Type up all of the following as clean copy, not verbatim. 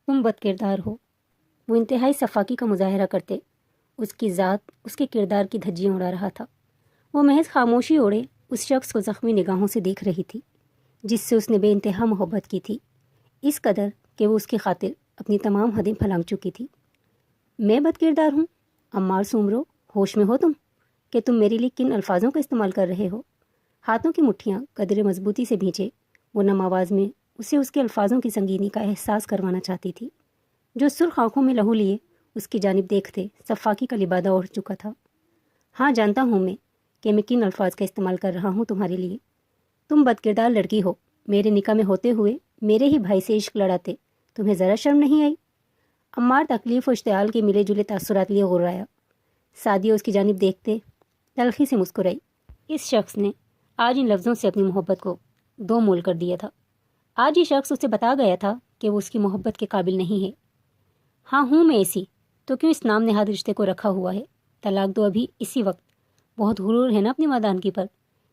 تم بد کردار ہو۔ وہ انتہائی صفاقی کا مظاہرہ کرتے اس کی ذات اس کے کردار کی دھجیاں اڑا رہا تھا۔ وہ محض خاموشی اوڑے اس شخص کو زخمی نگاہوں سے دیکھ رہی تھی جس سے اس نے بے انتہا محبت کی تھی، اس قدر کہ وہ اس کی خاطر اپنی تمام حدیں پھلانگ چکی تھی۔ میں بد کردار ہوں؟ عمار سومرو، ہوش میں ہو تم کہ تم میرے لیے کن الفاظوں کا استعمال کر رہے ہو؟ ہاتھوں کی مٹھیاں قدرے مضبوطی سے بھینچے وہ نم آواز میں اسے اس کے الفاظوں کی سنگینی کا احساس کروانا چاہتی تھی۔ جو سرخ آنکھوں میں لہو لیے اس کی جانب دیکھتے صفاقی کا لبادہ اوڑھ چکا تھا۔ ہاں، جانتا ہوں میں کہ میں کن الفاظ کا استعمال کر رہا ہوں تمہارے لیے۔ تم بد کردار لڑکی ہو۔ میرے نکاح میں ہوتے ہوئے میرے ہی بھائی سے عشق لڑاتے تمہیں ذرا شرم نہیں آئی؟ عمار تکلیف و اشتعال کے ملے جلے تاثرات لیے غرایا۔ سعدیہ اس کی جانب دیکھتے تلخی سے مسکرائی۔ اس شخص نے آج ان لفظوں سے اپنی محبت کو دو مول کر دیا تھا۔ آج یہ شخص اسے بتا گیا تھا کہ وہ اس کی محبت کے قابل نہیں ہے۔ ہاں ہوں میں ایسی، تو کیوں اس نام نہاد رشتے کو رکھا ہوا ہے؟ طلاق دو ابھی اسی وقت۔ بہت غرور ہے نا اپنی مادانگی پر۔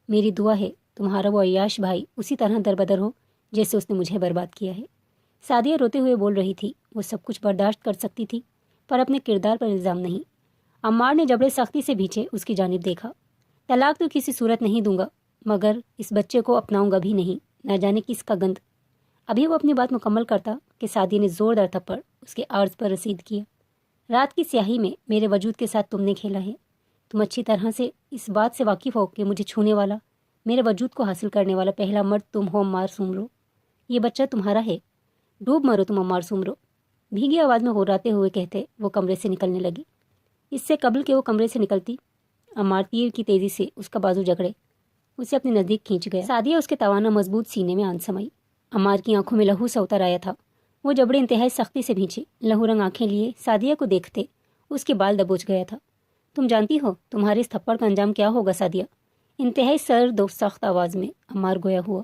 میری دعا ہے تمہارا وہ عیاش بھائی اسی طرح دربدر ہو جیسے اس نے مجھے برباد کیا ہے۔ سعدیہ روتے ہوئے بول رہی تھی۔ وہ سب کچھ برداشت کر سکتی تھی پر اپنے کردار پر الزام نہیں۔ عمار نے جبڑے سختی سے بھینچے اس کی جانب دیکھا۔ طلاق تو کسی صورت نہیں دوں گا، مگر اس بچے کو اپناؤں گا بھی نہیں، نہ جانے کس کا گند۔ ابھی وہ اپنی بات مکمل کرتا کہ سعدیہ نے زوردار تھپڑ اس کے عارض پر رسید کیا۔ رات کی سیاہی میں میرے وجود کے ساتھ تم نے کھیلا ہے۔ تم اچھی طرح سے اس بات سے واقف ہو کہ مجھے چھونے والا، میرے وجود کو حاصل کرنے والا پہلا مرد تم ہو عمار سومرو۔ یہ بچہ تمہارا ہے۔ ڈوب مرو تم عمار سومرو، بھیگی آواز میں غراتے ہوئے کہتے وہ کمرے سے نکلنے لگی۔ اس سے قبل کہ وہ کمرے سے نکلتی، عمار تیر کی تیزی سے اس کا بازو جگڑے اسے اپنے نزدیک کھینچ گیا۔ سعدیہ اس کے توانا مضبوط سینے میں آن سمائی۔ عمار کی آنکھوں میں لہو سا اتر آیا تھا۔ وہ جبڑے انتہائی سختی سے بھینچے لہو رنگ آنکھیں لیے سعدیہ کو دیکھتے اس کے بال دبوچ گیا تھا۔ تم جانتی ہو تمہارے اس تھپڑ کا انجام کیا ہوگا سعدیہ؟ انتہائی سرد و سخت آواز میں عمار گویا ہوا۔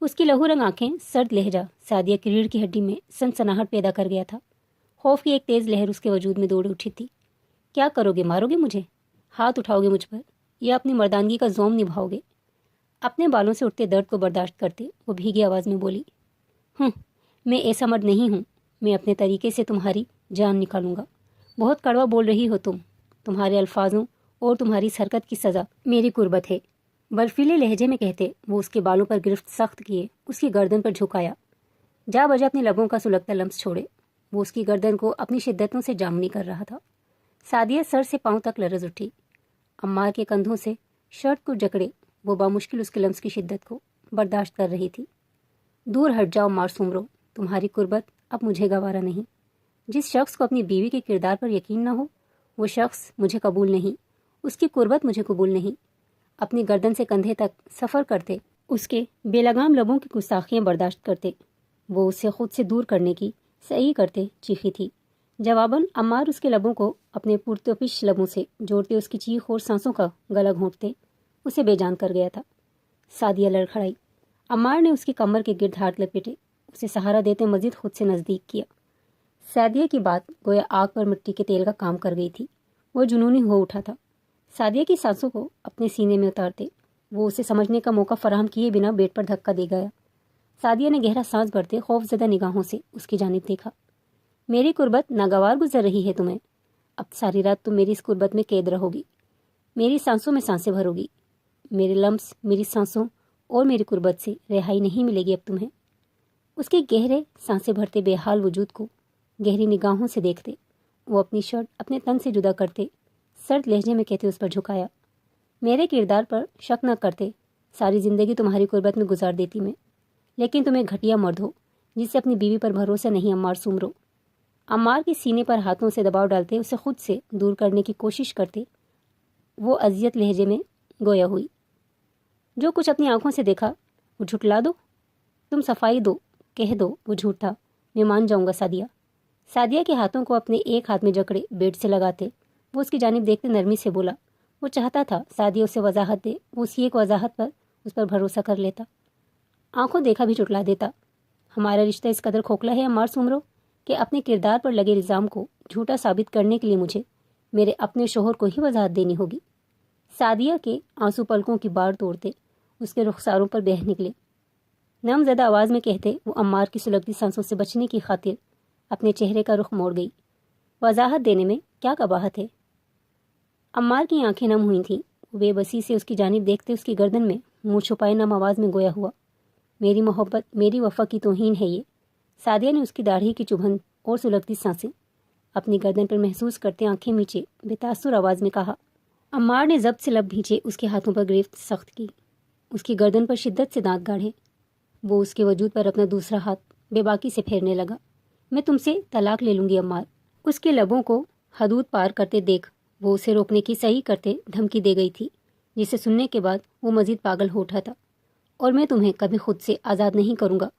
اس کی لہو رنگ آنکھیں سرد لہجہ سعدیہ کی ریڑھ کی ہڈی میں سنسناہٹ پیدا کر گیا تھا۔ خوف کی ایک تیز لہر اس کے وجود میں دوڑ اٹھی تھی۔ کیا کرو گے؟ مارو گے مجھے؟ ہاتھ اٹھاؤ گے مجھ پر یا اپنی مردانگی کا زوم نبھاؤ گے؟ اپنے بالوں سے اٹھتے درد کو برداشت کرتے وہ بھیگی آواز میں بولی، میں ایسا مرد نہیں ہوں۔ میں اپنے طریقے سے تمہاری جان نکالوں گا۔ بہت کڑوا بول رہی ہو تم۔ تمہارے الفاظوں اور تمہاری اس حرکت کی سزا میری قربت ہے۔ برفیلے لہجے میں کہتے وہ اس کے بالوں پر گرفت سخت کیے اس کی گردن پر جھکایا۔ جا بجا اپنے لبوں کا سلگتا لمس چھوڑے۔ وہ اس کی گردن کو اپنی شدتوں سے جامنی کر رہا تھا۔ سعدیہ سر سے پاؤں تک لرز اٹھی۔ عمار کے کندھوں سے شرٹ کو جکڑے وہ بامشکل اس کے لمس کی شدت کو برداشت کر رہی تھی۔ دور ہٹ جاؤ عمار سومرو، تمہاری قربت اب مجھے گوارا نہیں۔ جس شخص کو اپنی بیوی کے کردار پر یقین نہ ہو وہ شخص مجھے قبول نہیں، اس کی قربت مجھے قبول نہیں۔ اپنی گردن سے کندھے تک سفر کرتے اس کے بے لگام لبوں کی گستاخیاں برداشت کرتے وہ اسے خود سے دور کرنے کی صحیح کرتے چیخی تھی۔ جواباً عمار اس کے لبوں کو اپنے پرتوپش لبوں سے جوڑتے اس کی چیخ اور سانسوں کا گلا گھونٹتے اسے بے جان کر گیا تھا۔ سعدیہ لڑکھڑائی۔ عمار نے اس کی کمر کے گرد ہاتھ لپیٹے اسے سہارا دیتے مزید خود سے نزدیک کیا۔ سعدیہ کی بات گویا آگ پر مٹی کے تیل کا کام کر گئی تھی۔ وہ جنونی ہو اٹھا تھا۔ سعدیہ کی سانسوں کو اپنے سینے میں اتارتے وہ اسے سمجھنے کا موقع فراہم کیے بنا بیٹ پر دھکا دے گیا۔ سعدیہ نے گہرا سانس بھرتے خوف زدہ نگاہوں سے اس کی جانب دیکھا۔ میری قربت ناگوار گزر رہی ہے تمہیں؟ اب ساری رات تم میری اس قربت میں قید رہو گی، میری سانسوں میں سانسیں بھرو گی۔ میرے لمس، میری سانسوں اور میری قربت سے رہائی نہیں ملے گی اب تمہیں۔ اس کے گہرے سانسیں بھرتے بے حال وجود کو گہری نگاہوں سے دیکھتے وہ اپنی شرٹ اپنے تن سے جدا کرتے سرد لہجے میں کہتے اس پر جھکایا، میرے کردار پر شک نہ کرتے ساری زندگی تمہاری قربت میں گزار دیتی میں، لیکن تم ایک گھٹیا مرد ہو جسے اپنی بیوی پر بھروسہ نہیں عمار سومرو۔ عمار کے سینے پر ہاتھوں سے دباؤ ڈالتے اسے خود سے دور کرنے کی کوشش کرتے وہ اذیت لہجے میں گویا ہوئی، جو کچھ اپنی آنکھوں سے دیکھا وہ جھٹلا دو، تم صفائی دو، کہہ دو وہ جھوٹ تھا، میں مان جاؤں گا سعدیہ۔ سعدیہ کے ہاتھوں کو اپنے ایک ہاتھ میں جکڑے بیڈ سے لگاتے وہ اس کی جانب دیکھتے نرمی سے بولا۔ وہ چاہتا تھا سعدیہ اسے وضاحت دے، وہ اسی ایک وضاحت پر اس پر بھروسہ کر لیتا، آنکھوں دیکھا بھی جھٹلا دیتا۔ ہمارا رشتہ اس قدر کھوکھلا ہے عمار سومرو کہ اپنے کردار پر لگے الزام کو جھوٹا ثابت کرنے کے لیے مجھے میرے اپنے شوہر کو ہی وضاحت دینی ہوگی۔ سعدیہ کے آنسو پلکوں کی بار توڑتے اس کے رخساروں پر بہہ نکلے۔ نم زدہ آواز میں کہتے وہ عمار کی سلگتی سانسوں سے بچنے کی خاطر اپنے چہرے کا رخ موڑ گئی۔ وضاحت دینے میں کیا قباحت ہے؟ عمار کی آنکھیں نم ہوئی تھیں۔ بے بسی سے اس کی جانب دیکھتے اس کی گردن میں منہ چھپائے نم آواز میں گویا ہوا، میری محبت، میری وفا کی توہین ہے یہ۔ سعدیہ نے اس کی داڑھی کی چبھن اور سلگتی سانسیں اپنی گردن پر محسوس کرتے آنکھیں میچے بے تاثر آواز میں کہا۔ عمار نے ضبط سے لب بھینچے اس کے ہاتھوں پر گرفت سخت کی، اس کی گردن پر شدت سے دانت گاڑے۔ وہ اس کے وجود پر اپنا دوسرا ہاتھ بے باکی سے پھیرنے لگا۔ میں تم سے طلاق لے لوں گی عمار۔ اس کے لبوں کو حدود پار کرتے دیکھ وہ اسے روکنے کی صحیح کرتے دھمکی دے گئی تھی، جسے سننے کے بعد وہ مزید پاگل ہو اٹھا تھا۔ اور میں تمہیں کبھی خود سے آزاد نہیں کروں گا۔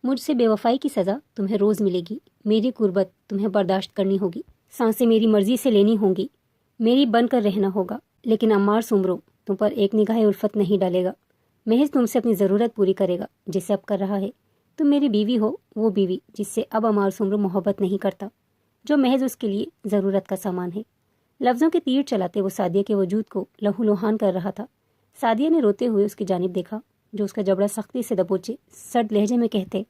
مجھ سے بے وفائی کی سزا تمہیں روز ملے گی، میری قربت تمہیں برداشت کرنی ہوگی، سانسیں میری مرضی سے لینی ہوں گی، میری بن کر رہنا ہوگا۔ لیکن عمار سمرو تم پر ایک نگاہ الفت نہیں ڈالے گا، محض تم سے اپنی ضرورت پوری کرے گا جسے اب کر رہا ہے۔ تم میری بیوی ہو، وہ بیوی جس سے اب عمار سمرو محبت نہیں کرتا، جو محض اس کے لیے ضرورت کا سامان ہے۔ لفظوں کے تیر چلاتے وہ سعدیہ کے وجود کو لہو لوہان کر رہا تھا۔ سعدیہ نے روتے ہوئے اس کی جانب دیکھا، جو اس کا جبڑا سختی سے دبوچے سرد لہجے میں کہتے،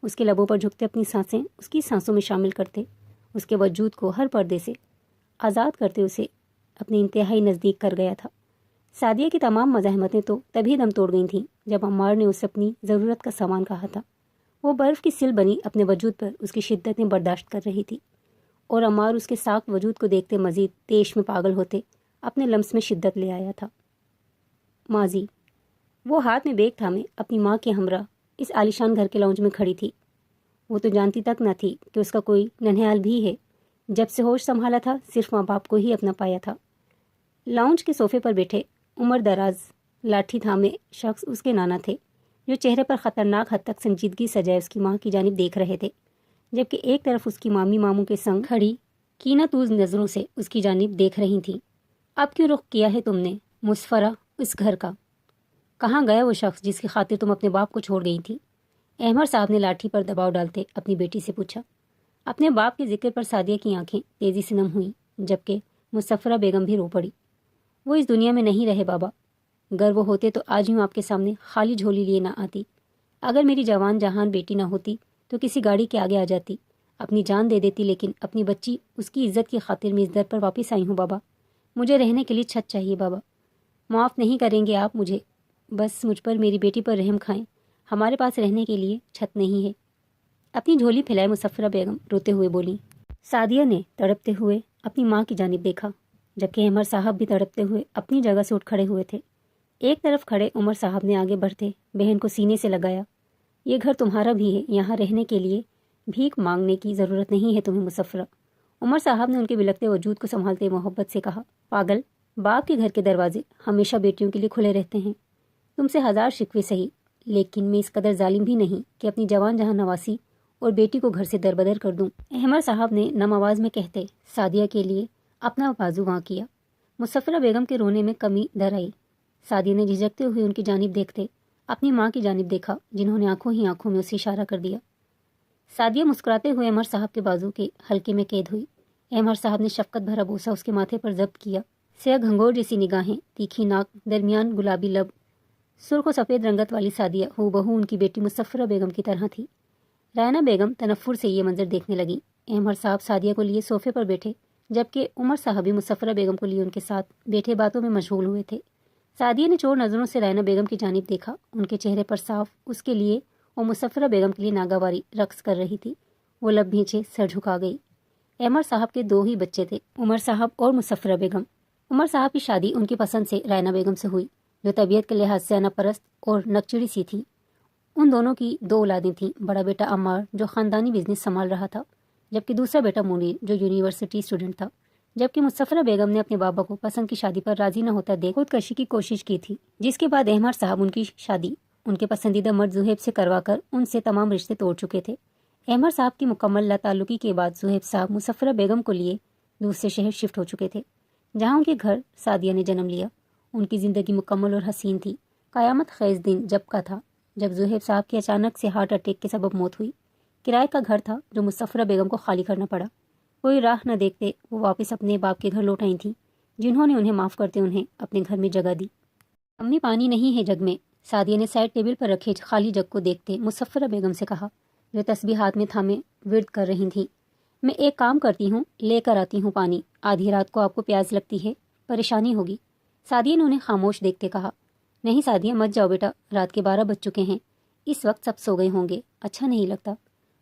اس کے لبوں پر جھکتے اپنی سانسیں اس کی سانسوں میں شامل کرتے، اس کے وجود کو ہر پردے سے آزاد کرتے اسے اپنے انتہائی نزدیک کر گیا تھا۔ سعدیہ کی تمام مزاحمتیں تو تبھی دم توڑ گئی تھیں جب عمار نے اسے اپنی ضرورت کا سامان کہا تھا۔ وہ برف کی سل بنی اپنے وجود پر اس کی شدتیں برداشت کر رہی تھی، اور عمار اس کے ساکھ وجود کو دیکھتے مزید تیش میں پاگل ہوتے اپنے لمس میں شدت لے آیا تھا۔ ماضی۔ وہ ہاتھ میں بیگ تھامے اپنی ماں کے ہمراہ اس عالیشان گھر کے لاؤنج میں کھڑی تھی۔ وہ تو جانتی تک نہ تھی کہ اس کا کوئی ننھیال بھی ہے۔ جب سے ہوش سنبھالا تھا صرف ماں باپ کو ہی اپنا پایا تھا۔ لاؤنج کے صوفے پر بیٹھے عمر دراز لاٹھی تھامے شخص اس کے نانا تھے، جو چہرے پر خطرناک حد تک سنجیدگی سجائے اس کی ماں کی جانب دیکھ رہے تھے، جبکہ ایک طرف اس کی مامی ماموں کے سنگ کھڑی کینہ توز نظروں سے اس کی جانب دیکھ رہی تھیں۔ اب کیوں رخ کیا ہے تم نے مسفرہ اس گھر کا؟ کہاں گیا وہ شخص جس کی خاطر تم اپنے باپ کو چھوڑ گئی تھی؟ احمر صاحب نے لاٹھی پر دباؤ ڈالتے اپنی بیٹی سے پوچھا۔ اپنے باپ کے ذکر پر سعدیہ کی آنکھیں تیزی سے نم ہوئیں، جبکہ مسفرہ بیگم بھی رو پڑی۔ وہ اس دنیا میں نہیں رہے بابا، گر وہ ہوتے تو آج یوں آپ کے سامنے خالی جھولی لیے نہ آتی۔ اگر میری جوان جہان بیٹی نہ ہوتی تو کسی گاڑی کے آگے آ جاتی، اپنی جان دے دیتی، لیکن اپنی بچی اس کی عزت کی خاطر میں اس در پر واپس آئی ہوں بابا۔ مجھے رہنے کے لیے چھت چاہیے بابا۔ معاف نہیں کریں گے آپ مجھے، بس مجھ پر، میری بیٹی پر رحم کھائیں، ہمارے پاس رہنے کے لیے چھت نہیں ہے۔ اپنی جھولی پھیلائے مسفرہ بیگم روتے ہوئے بولی۔ سعدیہ نے تڑپتے ہوئے اپنی ماں کی جانب دیکھا، جبکہ عمر صاحب بھی تڑپتے ہوئے اپنی جگہ سے اٹھ کھڑے ہوئے تھے۔ ایک طرف کھڑے عمر صاحب نے آگے بڑھتے بہن کو سینے سے لگایا۔ یہ گھر تمہارا بھی ہے، یہاں رہنے کے لیے بھیک مانگنے کی ضرورت نہیں ہے تمہیں مسفرہ۔ عمر صاحب نے ان کے بلکتے وجود کو سنبھالتے محبت سے کہا۔ پاگل، باپ کے گھر کے دروازے ہمیشہ بیٹیوں کے لیے کھلے رہتے ہیں۔ تم سے ہزار شکوے سہی، لیکن میں اس قدر ظالم بھی نہیں کہ اپنی جوان جہاں نواسی اور بیٹی کو گھر سے دربدر کر دوں۔ احمد صاحب نے نم آواز میں کہتے سعدیہ کے لیے اپنا بازو وہاں کیا۔ مسفرہ بیگم کے رونے میں کمی در آئی۔ سعدیہ نے جھجکتے ہوئے ان کی جانب دیکھتے اپنی ماں کی جانب دیکھا، جنہوں نے آنکھوں ہی آنکھوں میں اسے اشارہ کر دیا۔ سعدیہ مسکراتے ہوئے عمر صاحب کے بازو کے حلقے میں قید ہوئی۔ عمر صاحب نے شفقت بھرا بوسہ اس کے ماتھے پر ضبط کیا۔ سیاہ گھنگور جیسی نگاہیں، تیکھی ناک، درمیان گلابی لب، سرخ و سفید رنگت والی سعدیہ ہو بہو ان کی بیٹی مسفرہ بیگم کی طرح تھی۔ رائنہ بیگم تنفر سے یہ منظر دیکھنے لگی۔ عمر صاحب سعدیہ کو لیے صوفے پر بیٹھے، جبکہ عمر صاحب بھی مسفرہ بیگم کو لیے ان کے ساتھ بیٹھے باتوں میں مشغول ہوئے تھے۔ سعدیہ نے چور نظروں سے رائنہ بیگم کی جانب دیکھا۔ ان کے چہرے پر صاف اس کے لیے اور مسفرہ بیگم کے لیے ناگواری رقص کر رہی تھی۔ وہ لب بھینچے سر جھکا گئی۔ عمر صاحب کے دو ہی بچے تھے، عمر صاحب اور مسفرہ بیگم۔ عمر صاحب کی شادی ان کی پسند سے رائنہ بیگم سے ہوئی، جو طبیعت کے لحاظ سے انا پرست اور نکچڑی سی تھی۔ ان دونوں کی دو اولادیں تھیں، بڑا بیٹا عمار جو خاندانی بزنس سنبھال رہا تھا، جبکہ دوسرا بیٹا منیر جو یونیورسٹی اسٹوڈنٹ تھا۔ جبکہ مسفرہ بیگم نے اپنے بابا کو پسند کی شادی پر راضی نہ ہوتا دیکھ خودکشی کی کوشش کی تھی، جس کے بعد احمد صاحب ان کی شادی ان کے پسندیدہ مرد زہیب سے کروا کر ان سے تمام رشتے توڑ چکے تھے۔ احمد صاحب کی مکمل لا تعلقی کے بعد زہیب صاحب مسفرہ بیگم کو لیے دوسرے شہر شفٹ ہو چکے تھے، جہاں ان کے گھر سعدیہ نے جنم لیا۔ ان کی زندگی مکمل اور حسین تھی۔ قیامت خیز دن جب کا تھا جب زہیب صاحب کی اچانک سے ہارٹ اٹیک کے سبب موت ہوئی۔ کرائے کا گھر تھا جو مسفرہ بیگم کو خالی کرنا پڑا۔ کوئی راہ نہ دیکھتے وہ واپس اپنے باپ کے گھر لوٹ آئی تھیں، جنہوں نے انہیں معاف کرتے انہیں اپنے گھر میں جگہ دی۔ امی پانی نہیں ہے جگ میں، سعدیہ نے سائڈ ٹیبل پر رکھے خالی جگ کو دیکھتے مسفرہ بیگم سے کہا، جو تسبیح ہاتھ میں تھامے ورد کر رہی تھیں۔ میں ایک کام کرتی ہوں، لے کر آتی ہوں پانی، آدھی رات کو آپ کو پیاس لگتی ہے، پریشانی ہوگی۔ سعدیہ نے انہیں خاموش دیکھتے کہا۔ نہیں سعدیہ، مت جاؤ بیٹا، رات کے 12 بج چکے ہیں، اس وقت سب سو گئے ہوں گے، اچھا نہیں لگتا۔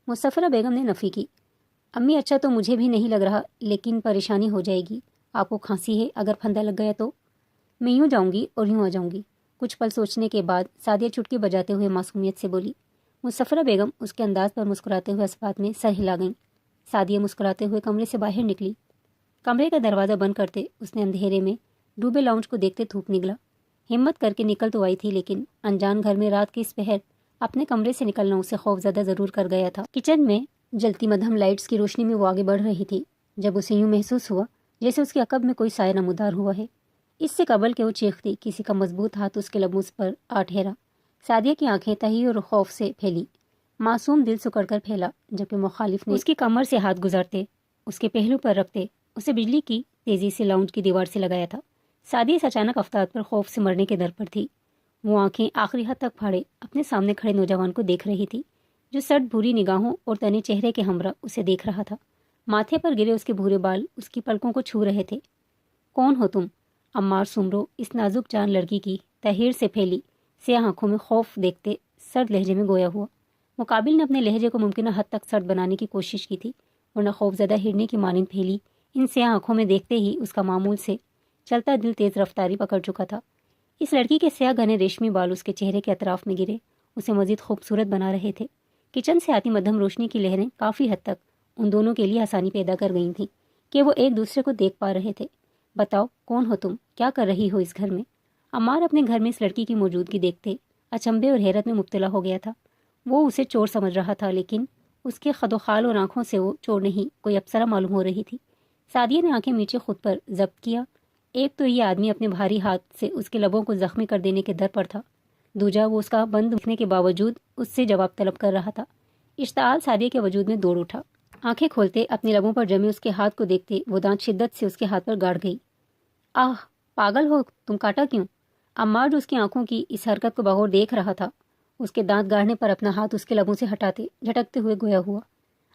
مسفرہ بیگم نے نفی کی۔ امی اچھا تو مجھے بھی نہیں لگ رہا، لیکن پریشانی ہو جائے گی، آپ کو کھانسی ہے، اگر پھندا لگ گیا تو؟ میں یوں جاؤں گی اور یوں آ جاؤں گی۔ کچھ پل سوچنے کے بعد سعدیہ چٹکی بجاتے ہوئے معصومیت سے بولی۔ مسفرہ بیگم اس کے انداز پر مسکراتے ہوئے اسبات میں سر ہلا گئیں۔ سعدیہ مسکراتے ہوئے کمرے سے باہر نکلی۔ کمرے کا دروازہ بند کرتے اس نے اندھیرے میں ڈوبے لاؤنج کو دیکھتے تھوک نگلا۔ ہمت کر کے نکل تو آئی تھی، لیکن انجان گھر میں رات کی اس پہر اپنے کمرے سے نکلنا اسے خوف زدہ ضرور کر گیا تھا۔ کچن میں جلتی مدھم لائٹس کی روشنی میں وہ آگے بڑھ رہی تھی جب اسے یوں محسوس ہوا جیسے اس کے عقب میں کوئی سایہ نمودار ہوا ہے۔ اس سے قبل کہ وہ چیختی، کسی کا مضبوط ہاتھ اس کے لبوں پر آ ٹھہرا۔ سعدیہ کی آنکھیں تہی اور خوف سے پھیلی، معصوم دل سکڑ کر پھیلا، جبکہ مخالف نے اس کی کمر سے ہاتھ گزارتے، اس کے پہلو پر رکھتے اسے بجلی کی تیزی سے لاؤنج کی دیوار سے لگایا تھا۔ سعدیہ اس اچانک افتاد پر خوف سے مرنے کے در پر تھی۔ وہ آنکھیں آخری حد تک پھاڑے اپنے سامنے کھڑے نوجوان کو دیکھ رہی تھی، جو سرد بھوری نگاہوں اور تنے چہرے کے ہمراہ اسے دیکھ رہا تھا۔ ماتھے پر گرے اس کے بھورے بال اس کی پلکوں کو چھو رہے تھے۔ کون ہو تم؟ عمار سمرو اس نازک جان لڑکی کی تحیر سے پھیلی سیاہ آنکھوں میں خوف دیکھتے سرد لہجے میں گویا ہوا۔ مقابل نے اپنے لہجے کو ممکنہ حد تک سرد بنانے کی کوشش کی تھی، ورنہ خوف زدہ ہرنی کی مانند پھیلی ان سیاہ آنکھوں میں دیکھتے ہی اس کا معمول سے چلتا دل تیز رفتاری پکڑ چکا تھا۔ اس لڑکی کے سیاہ گھنے ریشمی بال اس کے چہرے کے اطراف میں گرے اسے مزید خوبصورت بنا رہے تھے۔ کچن سے آتی مدھم روشنی کی لہریں کافی حد تک ان دونوں کے لیے آسانی پیدا کر گئی تھیں کہ وہ ایک دوسرے کو دیکھ پا رہے تھے۔ بتاؤ کون ہو تم، کیا کر رہی ہو اس گھر میں؟ عمار اپنے گھر میں اس لڑکی کی موجودگی دیکھتے اچنبھے اور حیرت میں مبتلا ہو گیا تھا۔ وہ اسے چور سمجھ رہا تھا، لیکن اس کے خد و خال اور آنکھوں سے وہ چور نہیں کوئی اپسرا معلوم ہو رہی تھی۔ سعدیہ نے آنکھیں میچے خود پر ضبط کیا۔ ایک تو یہ آدمی اپنے بھاری ہاتھ سے اس کے لبوں کو زخمی کر دینے کے در پر تھا، دوجا وہ اس کا بند دکھنے کے باوجود اس سے جواب طلب کر رہا تھا۔ اشتعال سعدیہ کے وجود میں دوڑ اٹھا۔ آنکھیں کھولتے اپنے لبوں پر جمے اس کے ہاتھ کو دیکھتے وہ دانت شدت سے اس کے ہاتھ پر گاڑ گئی۔ آہ پاگل ہو تم، کاٹا کیوں؟ عمار جو اس کی آنکھوں کی اس حرکت کو بغور دیکھ رہا تھا، اس کے دانت گاڑنے پر اپنا ہاتھ اس کے لبوں سے ہٹاتے جھٹکتے ہوئے گویا ہوا۔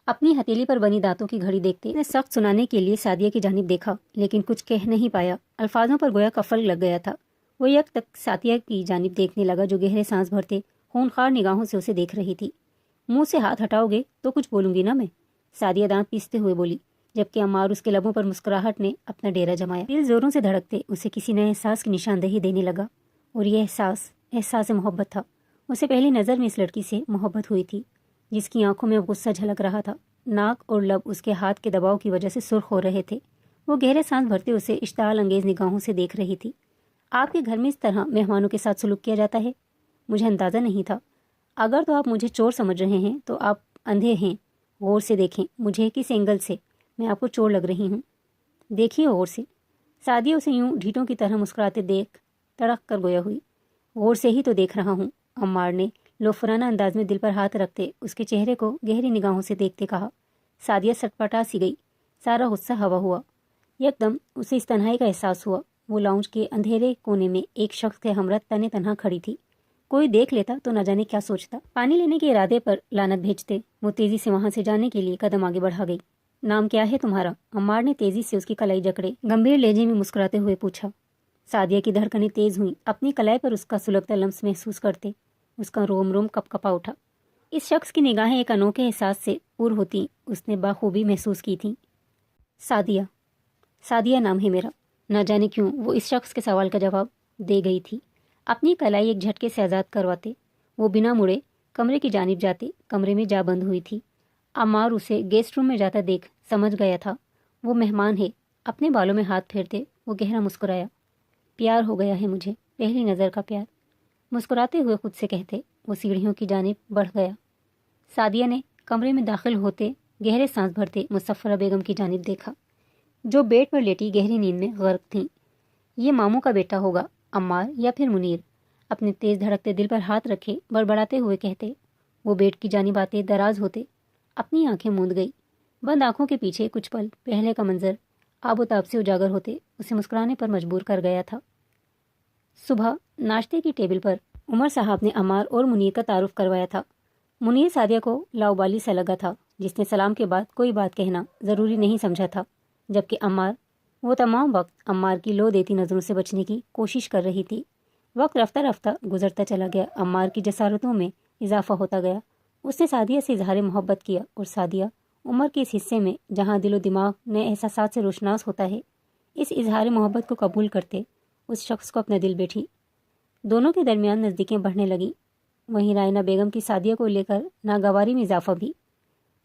اپنی ہتھیلی پر بنی دانتوں کی گھڑی دیکھتے نے سخت سنانے کے لیے سعدیہ کی جانب دیکھا، لیکن کچھ کہہ نہیں پایا۔ الفاظوں پر گویا کفل لگ گیا تھا۔ وہ یک تک سعدیہ کی جانب دیکھنے لگا جو گہرے سانس بھرتے خونخوار نگاہوں سے اسے دیکھ رہی تھی۔ منہ سے ہاتھ ہٹاؤ گے تو کچھ بولوں گی نا میں، سعدیہ دانت پیستے ہوئے بولی، جبکہ عمار اس کے لبوں پر مسکراہٹ نے اپنا ڈیرا جمایا۔ دل زوروں سے دھڑکتے اسے کسی نئے احساس کی نشاندہی دینے لگا، اور یہ احساس محبت تھا۔ اسے پہلی نظر میں اس لڑکی سے محبت ہوئی تھی، جس کی آنکھوں میں غصہ جھلک رہا تھا۔ ناک اور لب اس کے ہاتھ کے دباؤ کی وجہ سے سرخ ہو رہے تھے۔ وہ گہرے سانس بھرتے اسے اشتعال انگیز نگاہوں سے دیکھ رہی تھی۔ آپ کے گھر میں اس طرح مہمانوں کے ساتھ سلوک کیا جاتا ہے؟ مجھے اندازہ نہیں تھا۔ اگر تو آپ مجھے چور سمجھ رہے ہیں تو آپ اندھے ہیں۔ غور سے دیکھیں مجھے کس اینگل سے میں آپ کو چور لگ رہی ہوں، دیکھیے غور سے۔ سعدیہ اسے یوں ڈھیٹوں کی طرح مسکراتے دیکھ تڑک کر گویا ہوئی۔ غور سے ہی تو دیکھ رہا ہوں، عمار نے لوفرانہ انداز میں دل پر ہاتھ رکھتے اس کے چہرے کو گہری نگاہوں سے دیکھتے کہا۔ سعدیہ سٹپٹا سی گئی، سارا غصہ ہوا ہوا۔ یکدم اسے اس تنہائی کا احساس ہوا۔ وہ لاؤنج کے اندھیرے کونے میں ایک شخص کے ہمراہ تنے تنہا کھڑی تھی۔ کوئی دیکھ لیتا تو نہ جانے کیا سوچتا۔ پانی لینے کے ارادے پر لعنت بھیجتے وہ تیزی سے وہاں سے جانے کے لیے قدم آگے بڑھا گئی۔ نام کیا ہے تمہارا؟ عمار نے تیزی سے اس کی کلائی جکڑے گمبھیر لہجے میں مسکراتے ہوئے پوچھا۔ سعدیہ کی دھڑکنیں تیز ہوئیں، اپنی کلائی پر اس کا سلگتا لمس محسوس کرتے اس کا روم روم کپ کپا اٹھا۔ اس شخص کی نگاہیں ایک انوکھے احساس سے پور ہوتی اس نے بخوبی محسوس کی تھیں۔ سعدیہ نام ہے میرا۔ نہ جانے کیوں وہ اس شخص کے سوال کا جواب دے گئی تھی۔ اپنی کلائی ایک جھٹکے سے آزاد کرواتے وہ بنا مڑے کمرے کی جانب جاتے کمرے میں جا بند ہوئی تھی۔ عمار اسے گیسٹ روم میں جاتا دیکھ سمجھ گیا تھا وہ مہمان ہے۔ اپنے بالوں میں ہاتھ پھیرتے وہ گہرا مسکرایا۔ پیار ہو گیا ہے مجھے، پہلی نظر کا پیار، مسکراتے ہوئے خود سے کہتے وہ سیڑھیوں کی جانب بڑھ گیا۔ سعدیہ نے کمرے میں داخل ہوتے گہرے سانس بھرتے مسفرہ بیگم کی جانب دیکھا، جو بیڈ پر لیٹی گہری نیند میں غرق تھیں۔ یہ ماموں کا بیٹا ہوگا، عمار یا پھر منیر، اپنے تیز دھڑکتے دل پر ہاتھ رکھے بڑبڑاتے ہوئے کہتے۔ وہ بیڈ کی جانب آتے دراز ہوتے اپنی آنکھیں موند گئی۔ بند آنکھوں کے پیچھے کچھ پل پہلے کا منظر آب و تاب سے اجاگر ہوتے اسے مسکرانے پر مجبور کر گیا تھا۔ صبح ناشتے کی ٹیبل پر عمر صاحب نے عمار اور منیر کا تعارف کروایا تھا۔ منیر سعدیہ کو لاؤبالی سا لگا تھا، جس نے سلام کے بعد کوئی بات کہنا ضروری نہیں سمجھا تھا، جبکہ عمار وہ تمام وقت عمار کی لو دیتی نظروں سے بچنے کی کوشش کر رہی تھی۔ وقت رفتہ رفتہ گزرتا چلا گیا، عمار کی جسارتوں میں اضافہ ہوتا گیا۔ اس نے سعدیہ سے اظہار محبت کیا اور سعدیہ عمر کے اس حصے میں جہاں دل و دماغ نئے احساسات سے روشناس ہوتا ہے، اس اظہار محبت کو قبول کرتے اس شخص کو اپنا دل بیٹھی۔ دونوں کے درمیان نزدیکیں بڑھنے لگیں۔ وہیں رائنہ بیگم کی سعدیہ کو لے کر ناگواری میں اضافہ بھی۔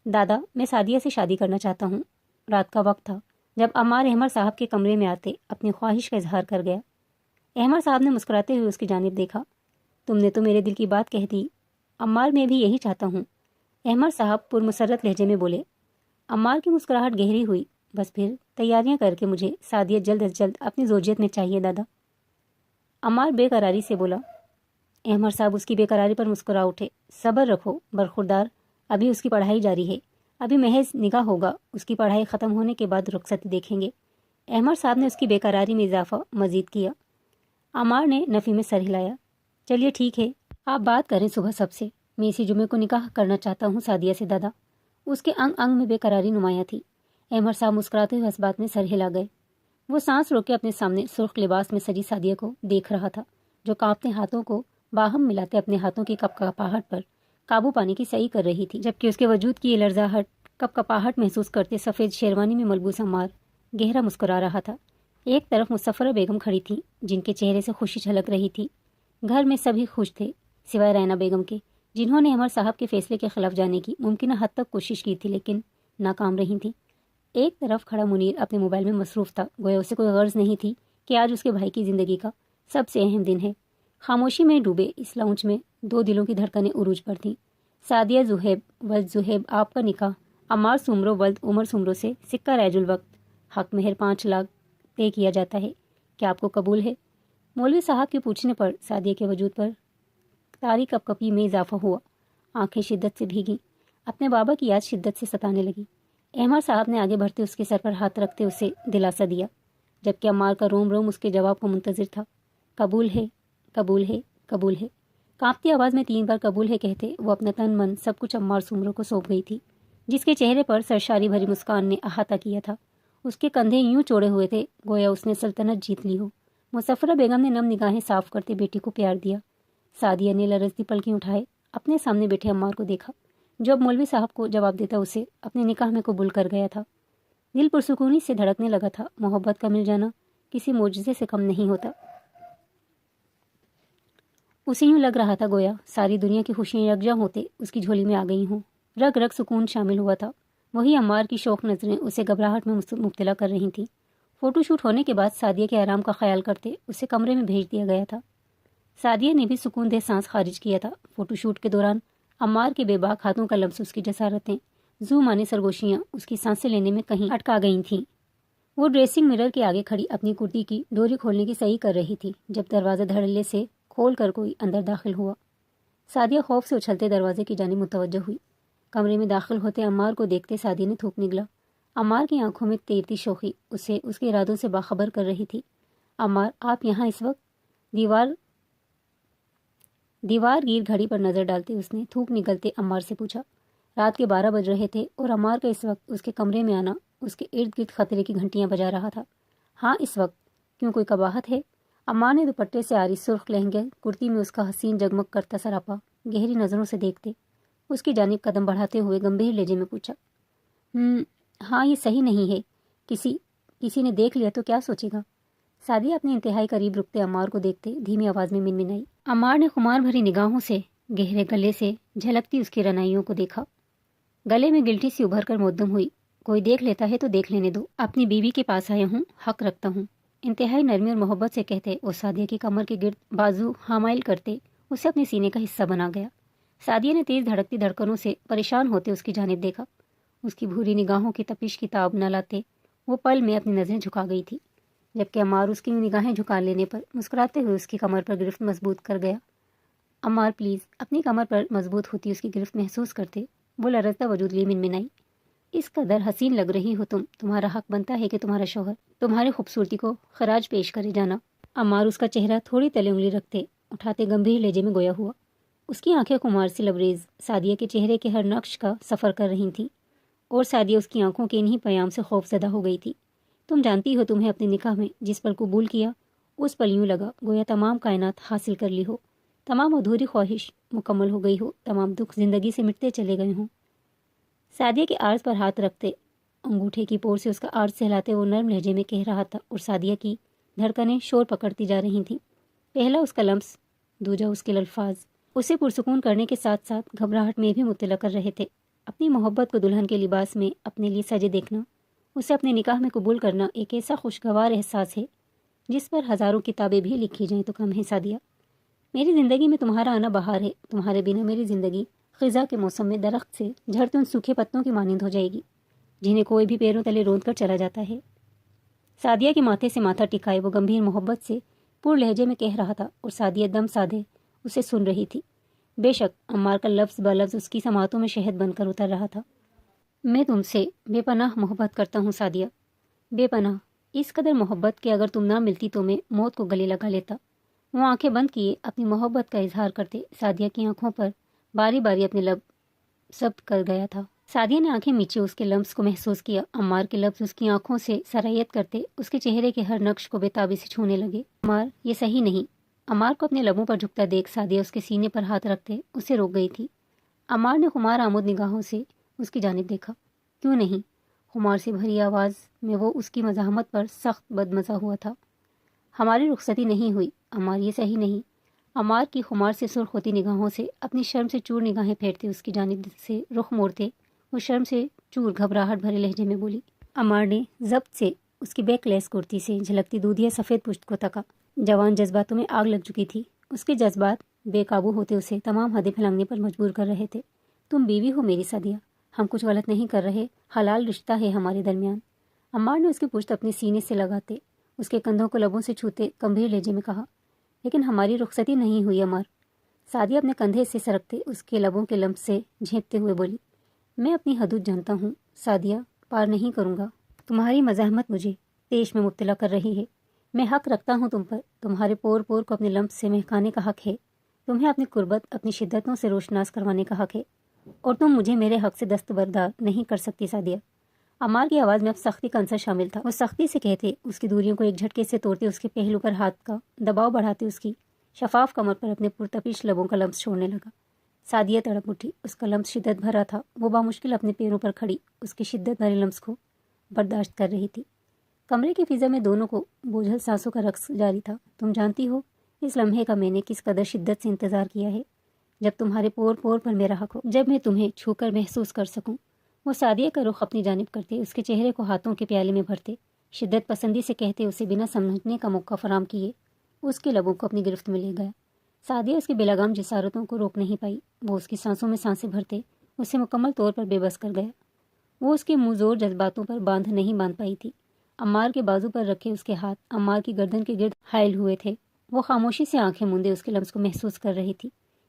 دادا، میں سعدیہ سے شادی کرنا چاہتا ہوں۔ رات کا وقت تھا جب عمار احمد صاحب کے کمرے میں آتے اپنی خواہش کا اظہار کر گیا۔ احمد صاحب نے مسکراتے ہوئے اس کی جانب دیکھا۔ تم نے تو میرے دل کی بات کہہ دی عمار، میں بھی یہی چاہتا ہوں، احمد صاحب پرمسرت لہجے میں بولے۔ عمار کی مسکراہٹ گہری ہوئی۔ بس پھر تیاریاں کر کے مجھے سعدیہ جلد از جلد اپنی زوجیت میں چاہیے دادا، عمار بے قراری سے بولا۔ احمد صاحب اس کی بے قراری پر مسکرا اٹھے۔ صبر رکھو برخوردار، ابھی اس کی پڑھائی جاری ہے، ابھی محض نکاح ہوگا، اس کی پڑھائی ختم ہونے کے بعد رخصتی دیکھیں گے۔ احمد صاحب نے اس کی بے قراری میں اضافہ مزید کیا۔ عمار نے نفی میں سر ہلایا۔ چلیے ٹھیک ہے، آپ بات کریں صبح سب سے، میں اسی جمعے کو نکاح کرنا چاہتا ہوں سعدیہ سے دادا۔ اس کے انگ انگ میں بے قراری نمایاں تھی۔ احمد صاحب مسکراتے ہوئے اس بات میں سر ہلا گئے۔ وہ سانس روک کے اپنے سامنے سرخ لباس میں سجی سعدیہ کو دیکھ رہا تھا، جو کانپتے ہاتھوں کو باہم ملاتے اپنے ہاتھوں کی کپ کپاہٹ پر قابو پانے کی سعی کر رہی تھی، جبکہ اس کے وجود کی یہ لرزاہٹ کپ کپاہٹ محسوس کرتے سفید شیروانی میں ملبوس عمار گہرا مسکرا رہا تھا۔ ایک طرف مظفرہ بیگم کھڑی تھی، جن کے چہرے سے خوشی جھلک رہی تھی۔ گھر میں سبھی خوش تھے سوائے رائنہ بیگم کے، جنہوں نے عمر صاحب کے فیصلے کے خلاف جانے کی ممکنہ حد تک کوشش کی تھی لیکن ناکام رہی تھی۔ ایک طرف کھڑا منیر اپنے موبائل میں مصروف تھا، گویا اسے کوئی غرض نہیں تھی کہ آج اس کے بھائی کی زندگی کا سب سے اہم دن ہے۔ خاموشی میں ڈوبے اس لاؤنج میں دو دلوں کی دھڑکنیں عروج پر تھیں۔ سعدیہ زہیب ولد زہیب، آپ کا نکاح عمار سومرو ولد عمر سومرو سے سکہ رائج الوقت حق مہر 5 لاکھ طے کیا جاتا ہے، کیا آپ کو قبول ہے؟ مولوی صاحب کے پوچھنے پر سعدیہ کے وجود پر طاری کپ کپی میں اضافہ ہوا۔ آنکھیں شدت سے بھیگیں، اپنے بابا کی یاد شدت سے ستانے لگی۔ احمد صاحب نے آگے بڑھتے اس کے سر پر ہاتھ رکھتے اسے دلاسا دیا، جبکہ عمار کا روم روم اس کے جواب کو منتظر تھا۔ قبول ہے، قبول ہے، قبول ہے۔ کانپتی آواز میں 3 بار قبول ہے کہتے وہ اپنا تن من سب کچھ عمار سومرو کو سونپ گئی تھی، جس کے چہرے پر سرشاری بھری مسکان نے احاطہ کیا تھا۔ اس کے کندھے یوں چوڑے ہوئے تھے گویا اس نے سلطنت جیت لی ہو۔ مظفرہ بیگم نے نم نگاہیں صاف کرتے بیٹی کو پیار دیا۔ سعدیہ نے لرزتی پلکیں اٹھائے اپنے سامنے بیٹھے عمار کو دیکھا، جو اب مولوی صاحب کو جواب دیتا اسے اپنے نکاح میں قبول کر گیا تھا۔ دل پرسکونی سے دھڑکنے لگا تھا۔ محبت کا مل جانا کسی معجزے سے کم نہیں ہوتا۔ اسے یوں لگ رہا تھا گویا ساری دنیا کی خوشیاں یکجا ہوتے اس کی جھولی میں آ گئی ہوں۔ رگ رگ سکون شامل ہوا تھا۔ وہی عمار کی شوق نظریں اسے گھبراہٹ میں مبتلا کر رہی تھیں۔ فوٹو شوٹ ہونے کے بعد سعدیہ کے آرام کا خیال کرتے اسے کمرے میں بھیج دیا گیا تھا۔ سعدیہ نے بھی سکون دہ سانس خارج کیا تھا۔ فوٹو شوٹ کے دوران عمار کے بے باک ہاتھوں کا لمس، اس کی جسارتیں، زوم آنے سرگوشیاں اس کی سانسیں لینے میں کہیں اٹکا گئی تھیں۔ وہ ڈریسنگ مرر کے آگے کھڑی اپنی کرتی کی ڈوری کھولنے کی صحیح کر رہی تھی جب دروازہ دھڑلے سے کھول کر کوئی اندر داخل ہوا۔ سعدیہ خوف سے اچھلتے دروازے کی جانب متوجہ ہوئی۔ کمرے میں داخل ہوتے عمار کو دیکھتے سعدیہ نے تھوک نگلا۔ عمار کی آنکھوں میں تیرتی شوخی اسے اس کے ارادوں سے باخبر کر رہی تھی۔ عمار، آپ یہاں اس وقت؟ دیوار گیر گھڑی پر نظر ڈالتے اس نے تھوک نگلتے عمار سے پوچھا۔ رات کے 12 بج رہے تھے اور عمار کا اس وقت اس کے کمرے میں آنا اس کے ارد گرد خطرے کی گھنٹیاں بجا رہا تھا۔ ہاں اس وقت، کیوں کوئی قباحت ہے؟ عمار نے دوپٹے سے آری سرخ لہنگے کرتی میں اس کا حسین جگمگ کرتا سراپا گہری نظروں سے دیکھتے اس کی جانب قدم بڑھاتے ہوئے گمبھیر لہجے میں پوچھا۔ ہاں یہ صحیح نہیں ہے، کسی نے دیکھ لیا تو کیا سوچے گا؟ سعدیہ اپنے انتہائی قریب رکتے عمار کو دیکھتے دھیمی آواز میں منمنائی۔ عمار نے خمار بھری نگاہوں سے گہرے گلے سے جھلکتی اس کی رنائیوں کو دیکھا۔ گلے میں گلٹی سی ابھر کر مدم ہوئی۔ کوئی دیکھ لیتا ہے تو دیکھ لینے دو، اپنی بیوی کے پاس آیا ہوں، حق رکھتا ہوں، انتہائی نرمی اور محبت سے کہتے وہ سعدیہ کی کمر کے گرد بازو حامائل کرتے اسے اپنے سینے کا حصہ بنا گیا۔ سعدیہ نے تیز دھڑکتی دھڑکنوں سے پریشان ہوتے اس کی جانب دیکھا۔ اس کی بھوری نگاہوں کی تپش کی تاب نہ لاتے وہ پل میں اپنی نظریں جھکا گئی تھی، جبکہ عمار اس کی نگاہیں جھکا لینے پر مسکراتے ہوئے اس کی کمر پر گرفت مضبوط کر گیا۔ عمار پلیز، اپنی کمر پر مضبوط ہوتی اس کی گرفت محسوس کرتے وہ لرزتا وجود لیے منمنائی۔ اس قدر حسین لگ رہی ہو تمہارا حق بنتا ہے کہ تمہارا شوہر تمہاری خوبصورتی کو خراج پیش کرے جانا۔ عمار اس کا چہرہ تھوڑی تلے انگلی رکھتے اٹھاتے گمبھیر لہجے میں گویا ہوا۔ اس کی آنکھیں خمار سے لبریز سعدیہ کے چہرے کے ہر نقش کا سفر کر رہی تھیں۔ اور سعدیہ اس کی آنکھوں کے انہی پیام سے خوف زدہ ہو گئی تھی۔ تم جانتی ہو تمہیں اپنے نکاح میں جس پل قبول کیا، اس پل یوں لگا گویا تمام کائنات حاصل کر لی ہو، تمام ادھوری خواہش مکمل ہو گئی ہو، تمام دکھ زندگی سے مٹتے چلے گئے ہوں۔ سعدیہ کے عارض پر ہاتھ رکھتے انگوٹھے کی پور سے اس کا عارض سہلاتے وہ نرم لہجے میں کہہ رہا تھا، اور سعدیہ کی دھڑکنیں شور پکڑتی جا رہی تھیں۔ پہلا اس کا لمس، دوجا اس کے الفاظ اسے پرسکون کرنے کے ساتھ ساتھ گھبراہٹ میں بھی مبتلا کر رہے تھے۔ اپنی محبت کو دلہن کے لباس میں اپنے لیے سجے دیکھنا، اسے اپنے نکاح میں قبول کرنا ایک ایسا خوشگوار احساس ہے جس پر ہزاروں کتابیں بھی لکھی جائیں تو کم ہے سعدیہ۔ میری زندگی میں تمہارا آنا بہار ہے، تمہارے بنا میری زندگی خزاں کے موسم میں درخت سے جھڑتے ان سوکھے پتوں کی مانند ہو جائے گی جنہیں کوئی بھی پیروں تلے روند کر چلا جاتا ہے۔ سعدیہ کے ماتھے سے ماتھا ٹکائے وہ گمبھیر محبت سے پر لہجے میں کہہ رہا تھا، اور سعدیہ دم سادھے اسے سن رہی تھی۔ بے شک عمار کا لفظ بلفظ اس کی سماعتوں میں شہد بن کر اتر رہا تھا۔ میں تم سے بے پناہ محبت کرتا ہوں سعدیہ، بے پناہ، اس قدر محبت کہ اگر تم نہ ملتی تو میں موت کو گلے لگا لیتا۔ وہ آنکھیں بند کیے اپنی محبت کا اظہار کرتے سعدیہ کی آنکھوں پر باری باری اپنے لب ضبط کر گیا تھا۔ سعدیہ نے آنکھیں میچے اس کے لمس کو محسوس کیا۔ عمار کے لفظ اس کی آنکھوں سے سرایت کرتے اس کے چہرے کے ہر نقش کو بےتابی سے چھونے لگے۔ عمار، یہ صحیح نہیں۔ عمار کو اپنے لبوں پر جھکتا دیکھ سعدیہ اس کے سینے پر ہاتھ رکھتے اسے روک گئی تھی۔ عمار نے خمار آمود نگاہوں سے اس کی جانب دیکھا۔ کیوں نہیں؟ خمار سے بھری آواز میں وہ اس کی مزاحمت پر سخت بدمزہ ہوا تھا۔ ہماری رخصتی نہیں ہوئی عمار، یہ صحیح نہیں۔ عمار کی خمار سے سرخ ہوتی نگاہوں سے اپنی شرم سے چور نگاہیں پھیرتے اس کی جانب سے رخ موڑتے وہ شرم سے چور گھبراہٹ بھرے لہجے میں بولی۔ عمار نے ضبط سے اس کی بیک لیس کرتی سے جھلکتی دودھیا سفید پشت کو تکا۔ جوان جذباتوں میں آگ لگ چکی تھی۔ اس کے جذبات بے قابو ہوتے اسے تمام حدیں پھلانگنے پر مجبور کر رہے تھے۔ تم بیوی ہو میری سعدیہ، ہم کچھ غلط نہیں کر رہے، حلال رشتہ ہے ہمارے درمیان۔ عمار نے اس کی پشت اپنے سینے سے لگاتے اس کے کندھوں کو لبوں سے چھوتے گمبھیر لہجے میں کہا، لیکن ہماری رخصتی نہیں ہوئی عمار۔ سعدیہ اپنے کندھے سے سرکتے اس کے لبوں کے لمس سے جھینپتے ہوئے بولی، میں اپنی حدود جانتا ہوں سعدیہ، پار نہیں کروں گا۔ تمہاری مزاحمت مجھے تیش میں مبتلا کر رہی ہے۔ میں حق رکھتا ہوں تم پر، تمہارے پور پور کو اپنے لمس سے مہکانے کا حق ہے، تمہیں اپنی قربت اپنی شدتوں سے روشناس کروانے کا حق ہے، اور تم مجھے میرے حق سے دستبردار نہیں کر سکتی سعدیہ۔ عمار کی آواز میں اب سختی کا عنصر شامل تھا۔ وہ سختی سے کہتے اس کی دوریوں کو ایک جھٹکے سے توڑتے اس کے پہلو پر ہاتھ کا دباؤ بڑھاتے اس کی شفاف کمر پر اپنے پرتپش لبوں کا لمس چھوڑنے لگا۔ سعدیہ تڑپ اٹھی، اس کا لمس شدت بھرا تھا۔ وہ بامشکل اپنے پیروں پر کھڑی اس کے شدت بھرے لمس کو برداشت کر رہی تھی۔ کمرے کی فضا میں دونوں کو بوجھل سانسوں کا رقص جاری تھا۔ تم جانتی ہو اس لمحے کا میں نے کس قدر شدت سے انتظار کیا ہے، جب تمہارے پور پور پر میرا حق ہو، جب میں تمہیں چھو کر محسوس کر سکوں۔ وہ سعدیہ کا رخ اپنی جانب کرتے اس کے چہرے کو ہاتھوں کے پیالے میں بھرتے شدت پسندی سے کہتے اسے بنا سمجھنے کا موقع فراہم کیے اس کے لبوں کو اپنی گرفت میں لے گیا۔ سعدیہ اس کی بےلگام جسارتوں کو روک نہیں پائی۔ وہ اس کی سانسوں میں سانسیں بھرتے اسے مکمل طور پر بے بس کر گیا۔ وہ اس کے منہ زور جذباتوں پر باندھ نہیں باندھ پائی تھی۔ عمار کے بازو پر رکھے اس کے ہاتھ عمار کی گردن کے گرد حائل ہوئے تھے۔ وہ خاموشی سے آنکھیں موندے اس کے لمس کو محسوس کر رہی تھی۔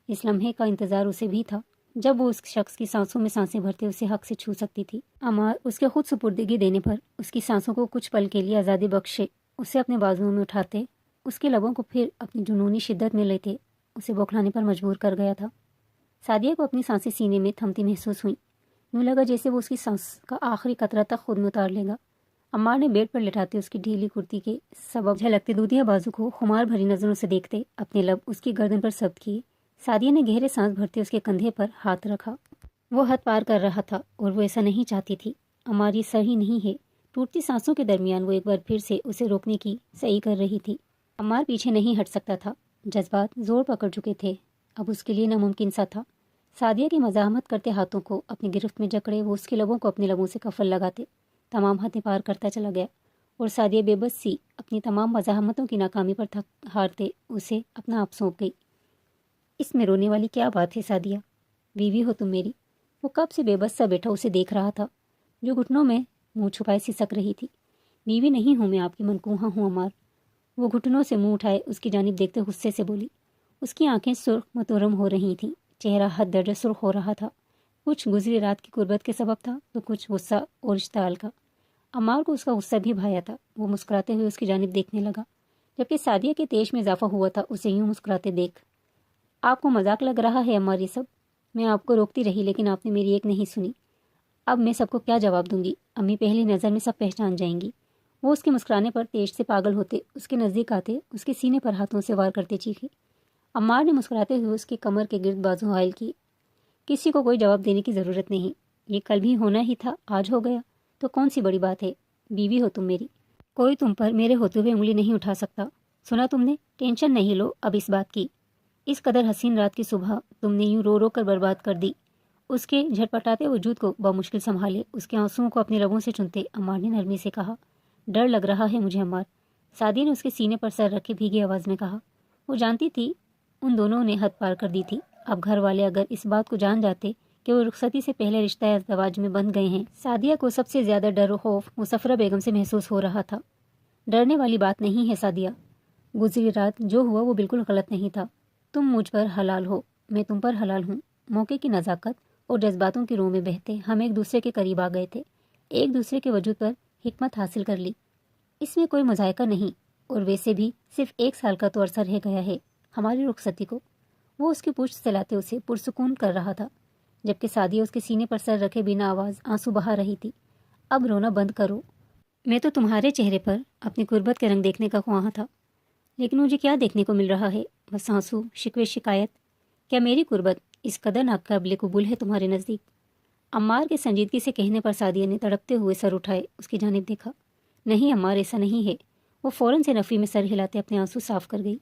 اس لمحے کا انتظار اسے بھی تھا جب وہ اس شخص کی سانسوں میں سانسیں بھرتے اسے حق سے چھو سکتی تھی۔ عمار اس کے خود سپردگی دینے پر اس کی سانسوں کو کچھ پل کے لیے آزادی بخشے اسے اپنے بازوؤں میں اٹھاتے اس کے لبوں کو پھر اپنی جنونی شدت میں لیتے اسے بوکھلانے پر مجبور کر گیا تھا۔ سعدیہ کو اپنی سانسیں سینے میں تھمتی محسوس ہوئیں۔ یوں لگا جیسے وہ اس کی سانس کا آخری قطرہ تک خود میں اتار لے گا۔ عمار نے بیڈ پر لٹاتے اس کی ڈھیلی کرتی کے سبب جھلکتے دودھیا بازو کو خمار بھری نظروں سے دیکھتے اپنے لب اس کی گردن پر ضبط کیے۔ سعدیہ نے گہرے سانس بھرتے اس کے کندھے پر ہاتھ رکھا۔ وہ حد پار کر رہا تھا اور وہ ایسا نہیں چاہتی تھی۔ عمار یہ صحیح نہیں ہے۔ ٹوٹتی سانسوں کے درمیان وہ ایک بار پھر سے اسے روکنے کی صحیح کر رہی تھی۔ عمار پیچھے نہیں ہٹ سکتا تھا۔ جذبات زور پکڑ چکے تھے، اب اس کے لیے ناممکن سا تھا۔ سعدیہ کی مزاحمت کرتے ہاتھوں کو اپنی گرفت میں جکڑے وہ اس کے لبوں کو اپنے لبوں سے کفل لگاتے تمام حدیں پار کرتا چلا گیا، اور سعدیہ بے بس سی اپنی تمام مزاحمتوں کی ناکامی پر تھک ہارتے اسے اپنا آپ سونپ گئی۔ اس میں رونے والی کیا بات ہے سعدیہ، بیوی ہو تم میری۔ وہ کب سے بے بس سا بیٹھا اسے دیکھ رہا تھا جو گھٹنوں میں منہ چھپائے سسک رہی تھی۔ بیوی نہیں ہوں میں، آپ کی منکوہاں ہوں عمار۔ وہ گھٹنوں سے منہ اٹھائے اس کی جانب دیکھتے غصے سے بولی۔ اس کی آنکھیں سرخ متورم ہو رہی تھیں، چہرہ حد درجہ سرخ ہو رہا تھا۔ کچھ گزری رات کی قربت کے سبب تھا تو کچھ غصہ اور اشتعال کا۔ عمار کو اس کا غصہ بھی بھایا تھا۔ وہ مسکراتے ہوئے اس کی جانب دیکھنے لگا، جبکہ سعدیہ کے تیش میں اضافہ ہوا تھا اسے یوں مسکراتے دیکھ۔ آپ کو مذاق لگ رہا ہے عمار یہ سب؟ میں آپ کو روکتی رہی لیکن آپ نے میری ایک نہیں سنی۔ اب میں سب کو کیا جواب دوں گی؟ امی پہلی نظر میں سب پہچان جائیں گی۔ وہ اس کے مسکرانے پر تیش سے پاگل ہوتے، اس کے نزدیک آتے، اس کے سینے پر ہاتھوں سے وار کرتے چیخے۔ عمار نے مسکراتے ہوئے اس کی کمر کے گرد بازو حائل کی۔ کسی کو کوئی جواب دینے کی ضرورت نہیں، یہ کل بھی ہونا ہی تھا، آج ہو گیا تو کون سی بڑی بات ہے؟ بیوی ہو تم میری، کوئی تم پر میرے ہوتے ہوئے انگلی نہیں اٹھا سکتا۔ سنا تم نے؟ ٹینشن نہیں لو اب اس بات کی۔ اس قدر حسین رات کی صبح تم نے یوں رو رو کر برباد کر دی۔ اس کے جھٹپٹاتے وجود کو بمشکل سنبھالے، اس کے آنسوؤں کو اپنے لبوں سے چنتے عمار نے نرمی سے کہا، ڈر لگ رہا ہے مجھے عمار۔ سعدیہ نے اس کے سینے پر سر رکھے بھیگی آواز میں کہا۔ وہ جانتی تھی ان دونوں نے حد پار کر دی تھی۔ اب گھر والے اگر اس بات کو جان جاتے کہ وہ رخصتی سے پہلے رشتہ ازدواج میں بندھ گئے ہیں۔ سعدیہ کو سب سے زیادہ ڈر و خوف مظفرہ بیگم سے محسوس ہو رہا تھا۔ ڈرنے والی بات نہیں ہے سعدیہ، گزری رات جو ہوا وہ بالکل غلط نہیں تھا۔ تم مجھ پر حلال ہو، میں تم پر حلال ہوں۔ موقع کی نزاکت اور جذباتوں کی رو میں بہتے ہم ایک دوسرے کے قریب آ گئے تھے، ایک دوسرے کے وجود پر حکمت حاصل کر لی۔ اس میں کوئی مذائقہ نہیں، اور ویسے بھی صرف 1 سال کا تو عرصہ رہ گیا ہے ہماری رخصتی کو۔ وہ اس کی پوچھ سلاتے اسے پرسکون کر رہا تھا، جبکہ سعدیہ اس کے سینے پر سر رکھے بنا آواز آنسو بہا رہی تھی۔ اب رونا بند کرو، میں تو تمہارے چہرے پر اپنی غربت کے رنگ دیکھنے کا خواہاں تھا، لیکن مجھے کیا دیکھنے کو مل رہا ہے؟ بس آنسو، شکوے، شکایت۔ کیا میری غربت اس قدر ناقابل قبول ہے تمہارے نزدیک؟ عمار کے سنجیدگی سے کہنے پر سعدیہ نے تڑپتے ہوئے سر اٹھائے اس کی جانب دیکھا۔ نہیں عمار، ایسا نہیں ہے۔ وہ فوراً سے نفی میں سر ہلاتے اپنے آنسو صاف کر گئی۔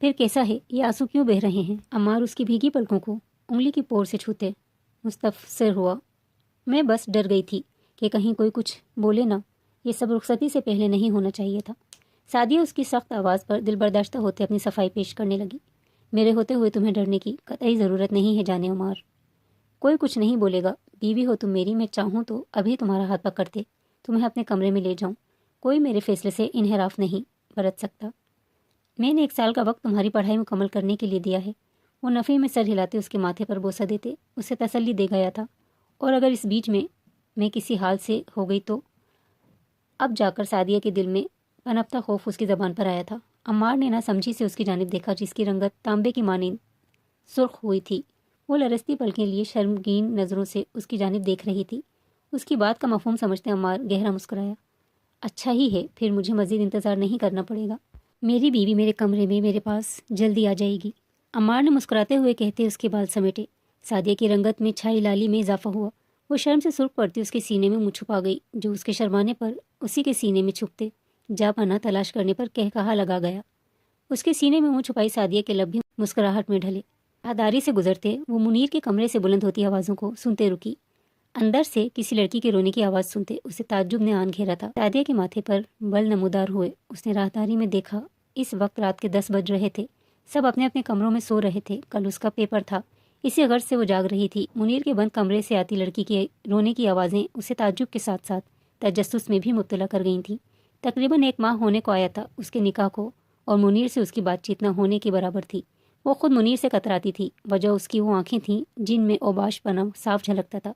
پھر کیسا ہے؟ یہ آنسو کیوں بہہ رہے ہیں؟ عمار اس کی بھیگی پلکوں کو انگلی کی پور سے چھوتے مستفسر ہوا۔ میں بس ڈر گئی تھی کہ کہیں کوئی کچھ بولے نہ، یہ سب رخصتی سے پہلے نہیں ہونا چاہیے تھا۔ سعدیہ اس کی سخت آواز پر دل برداشتہ ہوتے اپنی صفائی پیش کرنے لگی۔ میرے ہوتے ہوئے تمہیں ڈرنے کی قطعی ضرورت نہیں ہے جانے عمار، کوئی کچھ نہیں بولے گا۔ بیوی ہو تم میری، میں چاہوں تو ابھی تمہارا ہاتھ پکڑتے تمہیں اپنے کمرے میں لے جاؤں، کوئی میرے فیصلے سے انحراف نہیں برت سکتا۔ میں نے 1 سال کا وقت تمہاری پڑھائی مکمل کرنے کے لیے دیا ہے۔ وہ نفی میں سر ہلاتے اس کے ماتھے پر بوسہ دیتے اسے تسلی دے گیا تھا، اور اگر اس بیچ میں کسی حال سے ہو گئی تو۔ اب جا کر سعدیہ کے دل میں پنپتا خوف اس کی زبان پر آیا تھا۔ عمار نے نہ سمجھی سے اس کی جانب دیکھا، جس کی رنگت تانبے کی مانند سرخ ہوئی تھی۔ وہ لرزتی پلکیں لیے شرمگین نظروں سے اس کی جانب دیکھ رہی تھی۔ اس کی بات کا مفہوم سمجھتے عمار گہرا مسکرایا۔ اچھا ہی ہے، پھر مجھے مزید انتظار نہیں کرنا پڑے گا۔ میری بیوی میرے کمرے میں میرے پاس جلدی آ جائے گی، عمار نے مسکراتے ہوئے کہتے اس کے بال سمیٹے۔ سعدیہ کی رنگت میں چھائی لالی میں اضافہ ہوا۔ وہ شرم سے سرخ پڑتی اس کے سینے میں منہ چھپا گئی، جو اس کے شرمانے پر اسی کے سینے میں چھپتے جا پناہ تلاش کرنے پر کہا لگا گیا۔ اس کے سینے میں منہ چھپائی سعدیہ کے لب بھی مسکراہٹ میں ڈھلے۔ راہداری سے گزرتے وہ منیر کے کمرے سے بلند ہوتی آوازوں کو سنتے رکی۔ اندر سے کسی لڑکی کے رونے کی آواز سنتے اسے تعجب نے آن گھیرا تھا۔ سعدیہ کے ماتھے پر بل نمودار ہوئے اس نے راہداری میں دیکھا۔ اس وقت رات کے 10 بج رہے تھے، سب اپنے اپنے کمروں میں سو رہے تھے۔ کل اس کا پیپر تھا، اسی غرض سے وہ جاگ رہی تھی۔ منیر کے بند کمرے سے آتی لڑکی کے رونے کی آوازیں اسے تعجب کے ساتھ ساتھ تجسس میں بھی مبتلا کر گئی تھیں۔ تقریباً 1 ماہ ہونے کو آیا تھا اس کے نکاح کو، اور منیر سے اس کی بات چیت نہ ہونے کے برابر تھی۔ وہ خود منیر سے کتراتی تھی، وجہ اس کی وہ آنکھیں تھیں جن میں اوباش پنا صاف جھلکتا تھا۔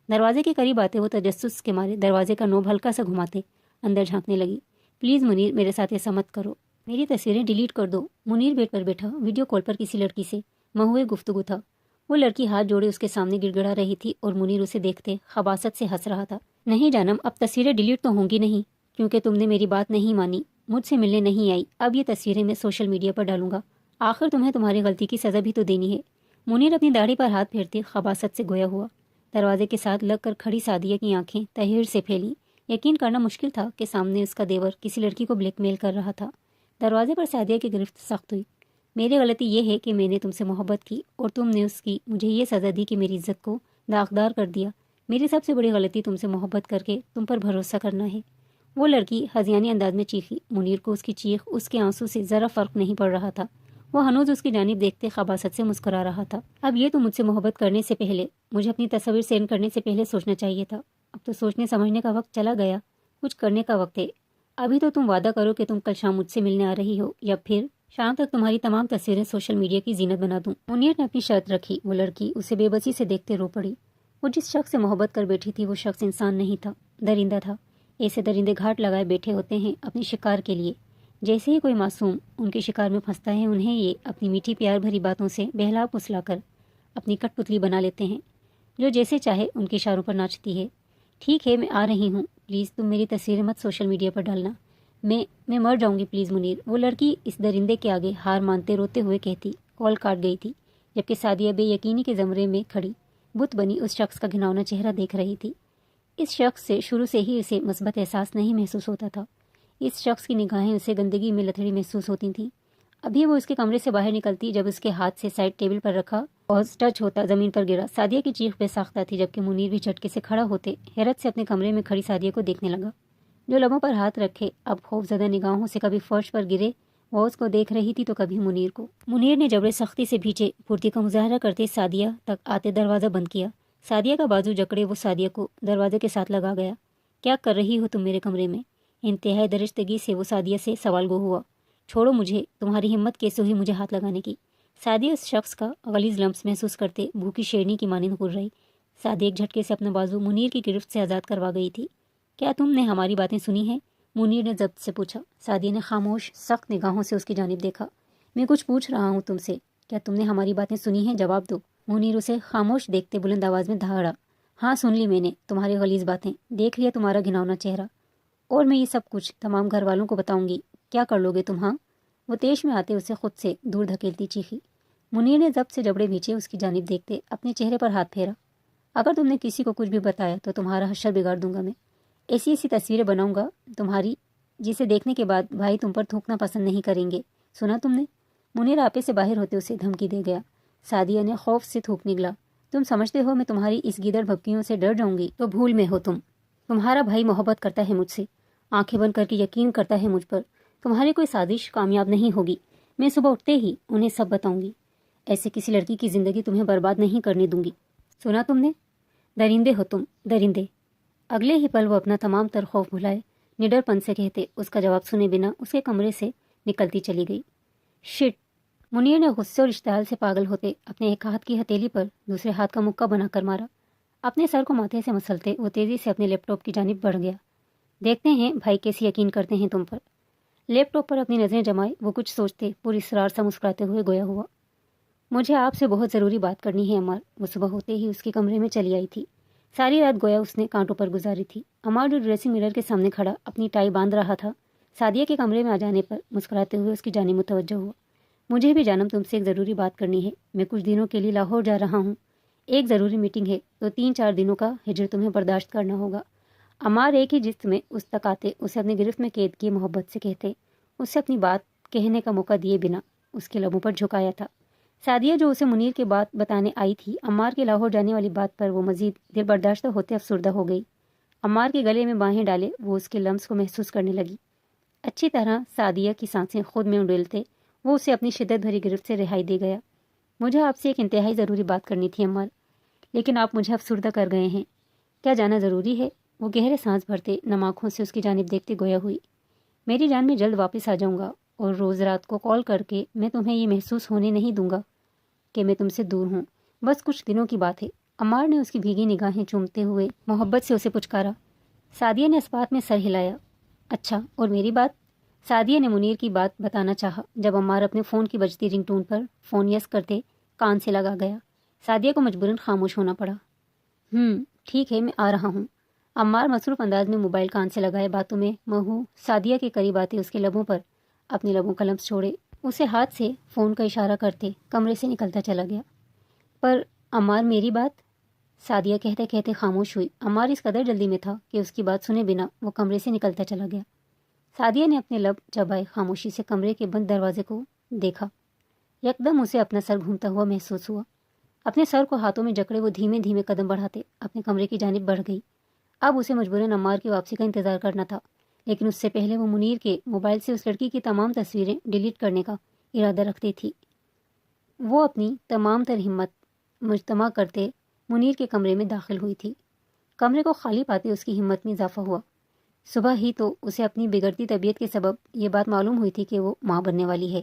دروازے کے قریب آتے وہ تجسس کے مارے دروازے کا نوب ہلکا سا گھماتے اندر جھانکنے لگی۔ پلیز منیر، میرے ساتھ ایسا مت کرو، میری تصویریں ڈیلیٹ کر دو۔ منیر بیڈ پر بیٹھا ویڈیو کال پر کسی لڑکی سے مہوئے گفتگو تھا۔ وہ لڑکی ہاتھ جوڑے اس کے سامنے گڑ گڑا رہی تھی، اور منیر اسے دیکھتے خباثت سے ہنس رہا تھا۔ نہیں جانم، اب تصویریں ڈیلیٹ تو ہوں گی نہیں، کیونکہ تم نے میری بات نہیں مانی، مجھ سے ملنے نہیں آئی۔ اب یہ تصویریں میں سوشل میڈیا پر ڈالوں گا، آخر تمہیں تمہاری غلطی کی سزا بھی تو دینی ہے۔ منیر اپنی داڑھی پر ہاتھ پھیرتے خباثت سے گویا ہوا۔ دروازے کے ساتھ لگ کر کھڑی سعدیہ کی آنکھیں تحیر سے پھیلی۔ یقین کرنا مشکل تھا کہ سامنے اس کا دیور کسی لڑکی کو بلیک میل کر رہا تھا۔ دروازے پر سعدیہ کی گرفت سخت ہوئی۔ میری غلطی یہ ہے کہ میں نے تم سے محبت کی، اور تم نے اس کی مجھے یہ سزا دی کہ میری عزت کو داغدار کر دیا۔ میری سب سے بڑی غلطی تم سے محبت کر کے تم پر بھروسہ کرنا ہے۔ وہ لڑکی ہذیانی انداز میں چیخی۔ منیر کو اس کی چیخ اس کے آنسو سے ذرا فرق نہیں پڑ رہا تھا۔ وہ ہنوز اس کی جانب دیکھتے خباثت سے مسکرا رہا تھا۔ اب یہ تو مجھ سے محبت کرنے سے پہلے، مجھے اپنی تصویر سینڈ کرنے سے پہلے سوچنا چاہیے تھا۔ اب تو سوچنے سمجھنے کا وقت چلا گیا، کچھ کرنے کا وقت ہے۔ ابھی تو تم وعدہ کرو کہ تم کل شام مجھ سے ملنے آ رہی ہو، یا پھر شام تک تمہاری تمام تصویریں سوشل میڈیا کی زینت بنا دوں۔ منیر نے اپنی شرط رکھی۔ وہ لڑکی اسے بے بسی سے دیکھتے رو پڑی۔ وہ جس شخص سے محبت کر بیٹھی تھی وہ شخص انسان نہیں تھا، درندہ تھا۔ ایسے درندے گھاٹ لگائے بیٹھے ہوتے ہیں اپنی شکار کے لیے۔ جیسے ہی کوئی معصوم ان کے شکار میں پھنستا ہے، انہیں یہ اپنی میٹھی پیار بھری باتوں سے بہلا پھسلا کر اپنی کٹ پتلی بنا لیتے ہیں، جو جیسے چاہے ان کے اشاروں پر ناچتی ہے۔ ٹھیک ہے میں آ رہی ہوں، پلیز تم میری تصویریں مت سوشل میڈیا پر ڈالنا، میں مر جاؤں گی پلیز منیر، وہ لڑکی اس درندے کے آگے ہار مانتے روتے ہوئے کہتی کال کاٹ گئی تھی، جبکہ سعدیہ بے یقینی کے زمرے میں کھڑی بت بنی اس شخص کا گھناؤنا چہرہ دیکھ رہی تھی۔ اس شخص سے شروع سے ہی اسے مثبت احساس نہیں محسوس ہوتا تھا۔ اس شخص کی نگاہیں اسے گندگی میں لتڑی محسوس ہوتی تھیں۔ ابھی وہ اس کے کمرے سے باہر نکلتی جب اس کے ہاتھ سے سائڈ ٹیبل پر رکھا پاز ٹچ ہوتا زمین پر گرا۔ سعدیہ کی چیخ بے ساختہ تھی، جبکہ منیر بھی جھٹکے سے کھڑا ہوتے حیرت سے اپنے کمرے میں کھڑی سعدیہ کو دیکھنے لگا، جو لبوں پر ہاتھ رکھے اب خوف زدہ نگاہوں سے کبھی فرش پر گرے وہ اس کو دیکھ رہی تھی تو کبھی منیر کو۔ منیر نے جبڑے سختی سے بھیجے پھرتی کا مظاہرہ کرتے سعدیہ تک آتے دروازہ بند کیا۔ سعدیہ کا بازو جکڑے وہ سعدیہ کو دروازے کے ساتھ لگا گیا۔ کیا کر رہی ہو تم میرے کمرے میں؟ انتہائی درجتگی سے وہ سعدیہ سے سوال گو ہوا۔ چھوڑو مجھے، تمہاری ہمت کیسے ہوئی مجھے ہاتھ لگانے کی؟ سعدیہ اس شخص کا غلیظ لمس محسوس کرتے بھوکی شیرنی کی مانند گھر رہی۔ سعدیہ ایک جھٹکے سے اپنا بازو منیر کی گرفت سے آزاد کروا گئی تھی۔ کیا تم نے ہماری باتیں سنی ہیں؟ منیر نے ضبط سے پوچھا۔ سعدیہ نے خاموش سخت نگاہوں سے اس کی جانب دیکھا۔ میں کچھ پوچھ رہا ہوں تم سے، کیا تم نے ہماری باتیں سنی ہیں؟ جواب دو۔ منیر اسے خاموش دیکھتے بلند آواز میں دہاڑا۔ ہاں سن لی میں نے تمہاری غلیظ باتیں، دیکھ لیا تمہارا گھناؤنا چہرہ، اور میں یہ سب کچھ تمام گھر والوں کو بتاؤں گی۔ کیا کر لو گے تم؟ ہاں، وہ تیش میں آتے اسے خود سے دور دھکیلتی چیخی۔ منیر نے ضبط سے جبڑے بھیچے اس کی جانب دیکھتے اپنے چہرے پر ہاتھ پھیرا۔ اگر تم نے کسی کو کچھ بھی بتایا تو تمہارا حشر بگاڑ دوں گا میں، ایسی ایسی تصویریں بناؤں گا تمہاری جسے دیکھنے کے بعد بھائی تم پر تھوکنا پسند نہیں کریں گے، سنا تم نے؟ منیر آپے سے باہر ہوتے اسے دھمکی دے گیا۔ سعدیہ نے خوف سے تھوک نگلا۔ تم سمجھتے ہو میں تمہاری اس گیدڑ بھبکیوں سے ڈر جاؤں گی؟ تو بھول میں ہو تم۔ تمہارا بھائی محبت کرتا ہے مجھ سے، آنکھیں بند کر کے یقین کرتا ہے مجھ پر۔ تمہاری کوئی سازش کامیاب نہیں ہوگی، میں صبح اٹھتے ہی انہیں سب بتاؤں گی۔ ایسے کسی لڑکی کی زندگی تمہیں برباد نہیں کرنے دوں گی، سنا تم نے؟ درندے ہو تم، درندے۔ اگلے ہی پل وہ اپنا تمام تر خوف بھلائے نڈر پن سے کہتے اس کا جواب سنے بنا اس کے کمرے سے نکلتی چلی گئی۔ شٹ! منیر نے غصے اور اشتعال سے پاگل ہوتے اپنے ایک ہاتھ کی ہتھیلی پر دوسرے ہاتھ کا مکہ بنا کر مارا۔ اپنے سر کو ماتھے سے مسلتے وہ تیزی سے اپنے لیپ ٹاپ کی جانب بڑھ گیا۔ دیکھتے ہیں بھائی کیسے یقین کرتے ہیں تم پر۔ لیپ ٹاپ پر اپنی نظریں جمائے وہ کچھ سوچتے پوری اسرار سا مسکراتے ہوئے گویا ہوا۔ مجھے آپ سے بہت ضروری بات کرنی ہے عمار۔ وہ صبح ہوتے ہی اس کے کمرے میں چلی آئی تھی۔ ساری رات گویا اس نے کانٹوں پر گزاری تھی۔ عمار جو ڈریسنگ مرر کے سامنے کھڑا اپنی ٹائی باندھ رہا تھا، سعدیہ کے کمرے میں آ جانے پر مسکراتے ہوئے اس کی جانب متوجہ ہوا۔ مجھے بھی جانم تم سے ایک ضروری بات کرنی ہے، میں کچھ دنوں کے لیے لاہور جا رہا ہوں، ایک ضروری میٹنگ ہے، تو 3-4 دنوں کا ہجر تمہیں برداشت کرنا ہوگا۔ عمار ایک ہی جست میں اس تک آتے اسے اپنی گرفت میں قید کیے محبت سے کہتے اسے اپنی بات کہنے کا موقع دیے بنا اس کے لبوں پر جھکایا تھا۔ سعدیہ جو اسے منیر کے بات بتانے آئی تھی، عمار کے لاہور جانے والی بات پر وہ مزید دل برداشتہ ہوتے افسردہ ہو گئی۔ عمار کے گلے میں باہیں ڈالے وہ اس کے لمس کو محسوس کرنے لگی۔ اچھی طرح سعدیہ کی سانسیں خود میں انڈیلتے وہ اسے اپنی شدت بھری گرفت سے رہائی دے گیا۔ مجھے آپ سے ایک انتہائی ضروری بات کرنی تھی عمار، لیکن آپ مجھے افسردہ کر گئے ہیں۔ کیا جانا ضروری ہے؟ وہ گہرے سانس بھرتے نم آنکھوں سے اس کی جانب دیکھتے گویا ہوئی۔ میری جان میں جلد واپس آ جاؤں گا، اور روز رات کو کال کر کے میں تمہیں یہ محسوس ہونے نہیں دوں گا کہ میں تم سے دور ہوں، بس کچھ دنوں کی بات ہے۔ عمار نے اس کی بھیگی نگاہیں چومتے ہوئے محبت سے اسے پچکارا۔ سعدیہ نے اس بات میں سر ہلایا۔ اچھا، اور میری بات؟ سعدیہ نے منیر کی بات بتانا چاہا جب عمار اپنے فون کی بجتی رنگ ٹون پر فون یس کرتے کان سے لگا گیا۔ سعدیہ کو مجبوراً خاموش ہونا پڑا۔ ٹھیک ہے میں آ رہا ہوں۔ عمار مصروف انداز میں موبائل کان سے لگائے باتوں میں مہو سعدیہ کے قریب آتے اس کے لبوں پر اپنے لبوں کا لمس چھوڑے اسے ہاتھ سے فون کا اشارہ کرتے کمرے سے نکلتا چلا گیا۔ پر عمار میری بات؟ سعدیہ کہتے کہتے خاموش ہوئی۔ عمار اس قدر جلدی میں تھا کہ اس کی بات سنے بنا وہ کمرے سے نکلتا چلا گیا۔ سعدیہ نے اپنے لب چبائے خاموشی سے کمرے کے بند دروازے کو دیکھا۔ یکدم اسے اپنا سر گھومتا ہوا محسوس ہوا۔ اپنے سر کو ہاتھوں میں جکڑے وہ دھیمے دھیمے قدم بڑھاتے اپنے کمرے کی جانب بڑھ گئی۔ اب اسے مجبوراً عمار کی واپسی کا انتظار کرنا تھا، لیکن اس سے پہلے وہ منیر کے موبائل سے اس لڑکی کی تمام تصویریں ڈیلیٹ کرنے کا ارادہ رکھتی تھی۔ وہ اپنی تمام تر ہمت مجتمع کرتے منیر کے کمرے میں داخل ہوئی تھی۔ کمرے کو خالی پاتے اس کی ہمت میں اضافہ ہوا۔ صبح ہی تو اسے اپنی بگڑتی طبیعت کے سبب یہ بات معلوم ہوئی تھی کہ وہ ماں بننے والی ہے،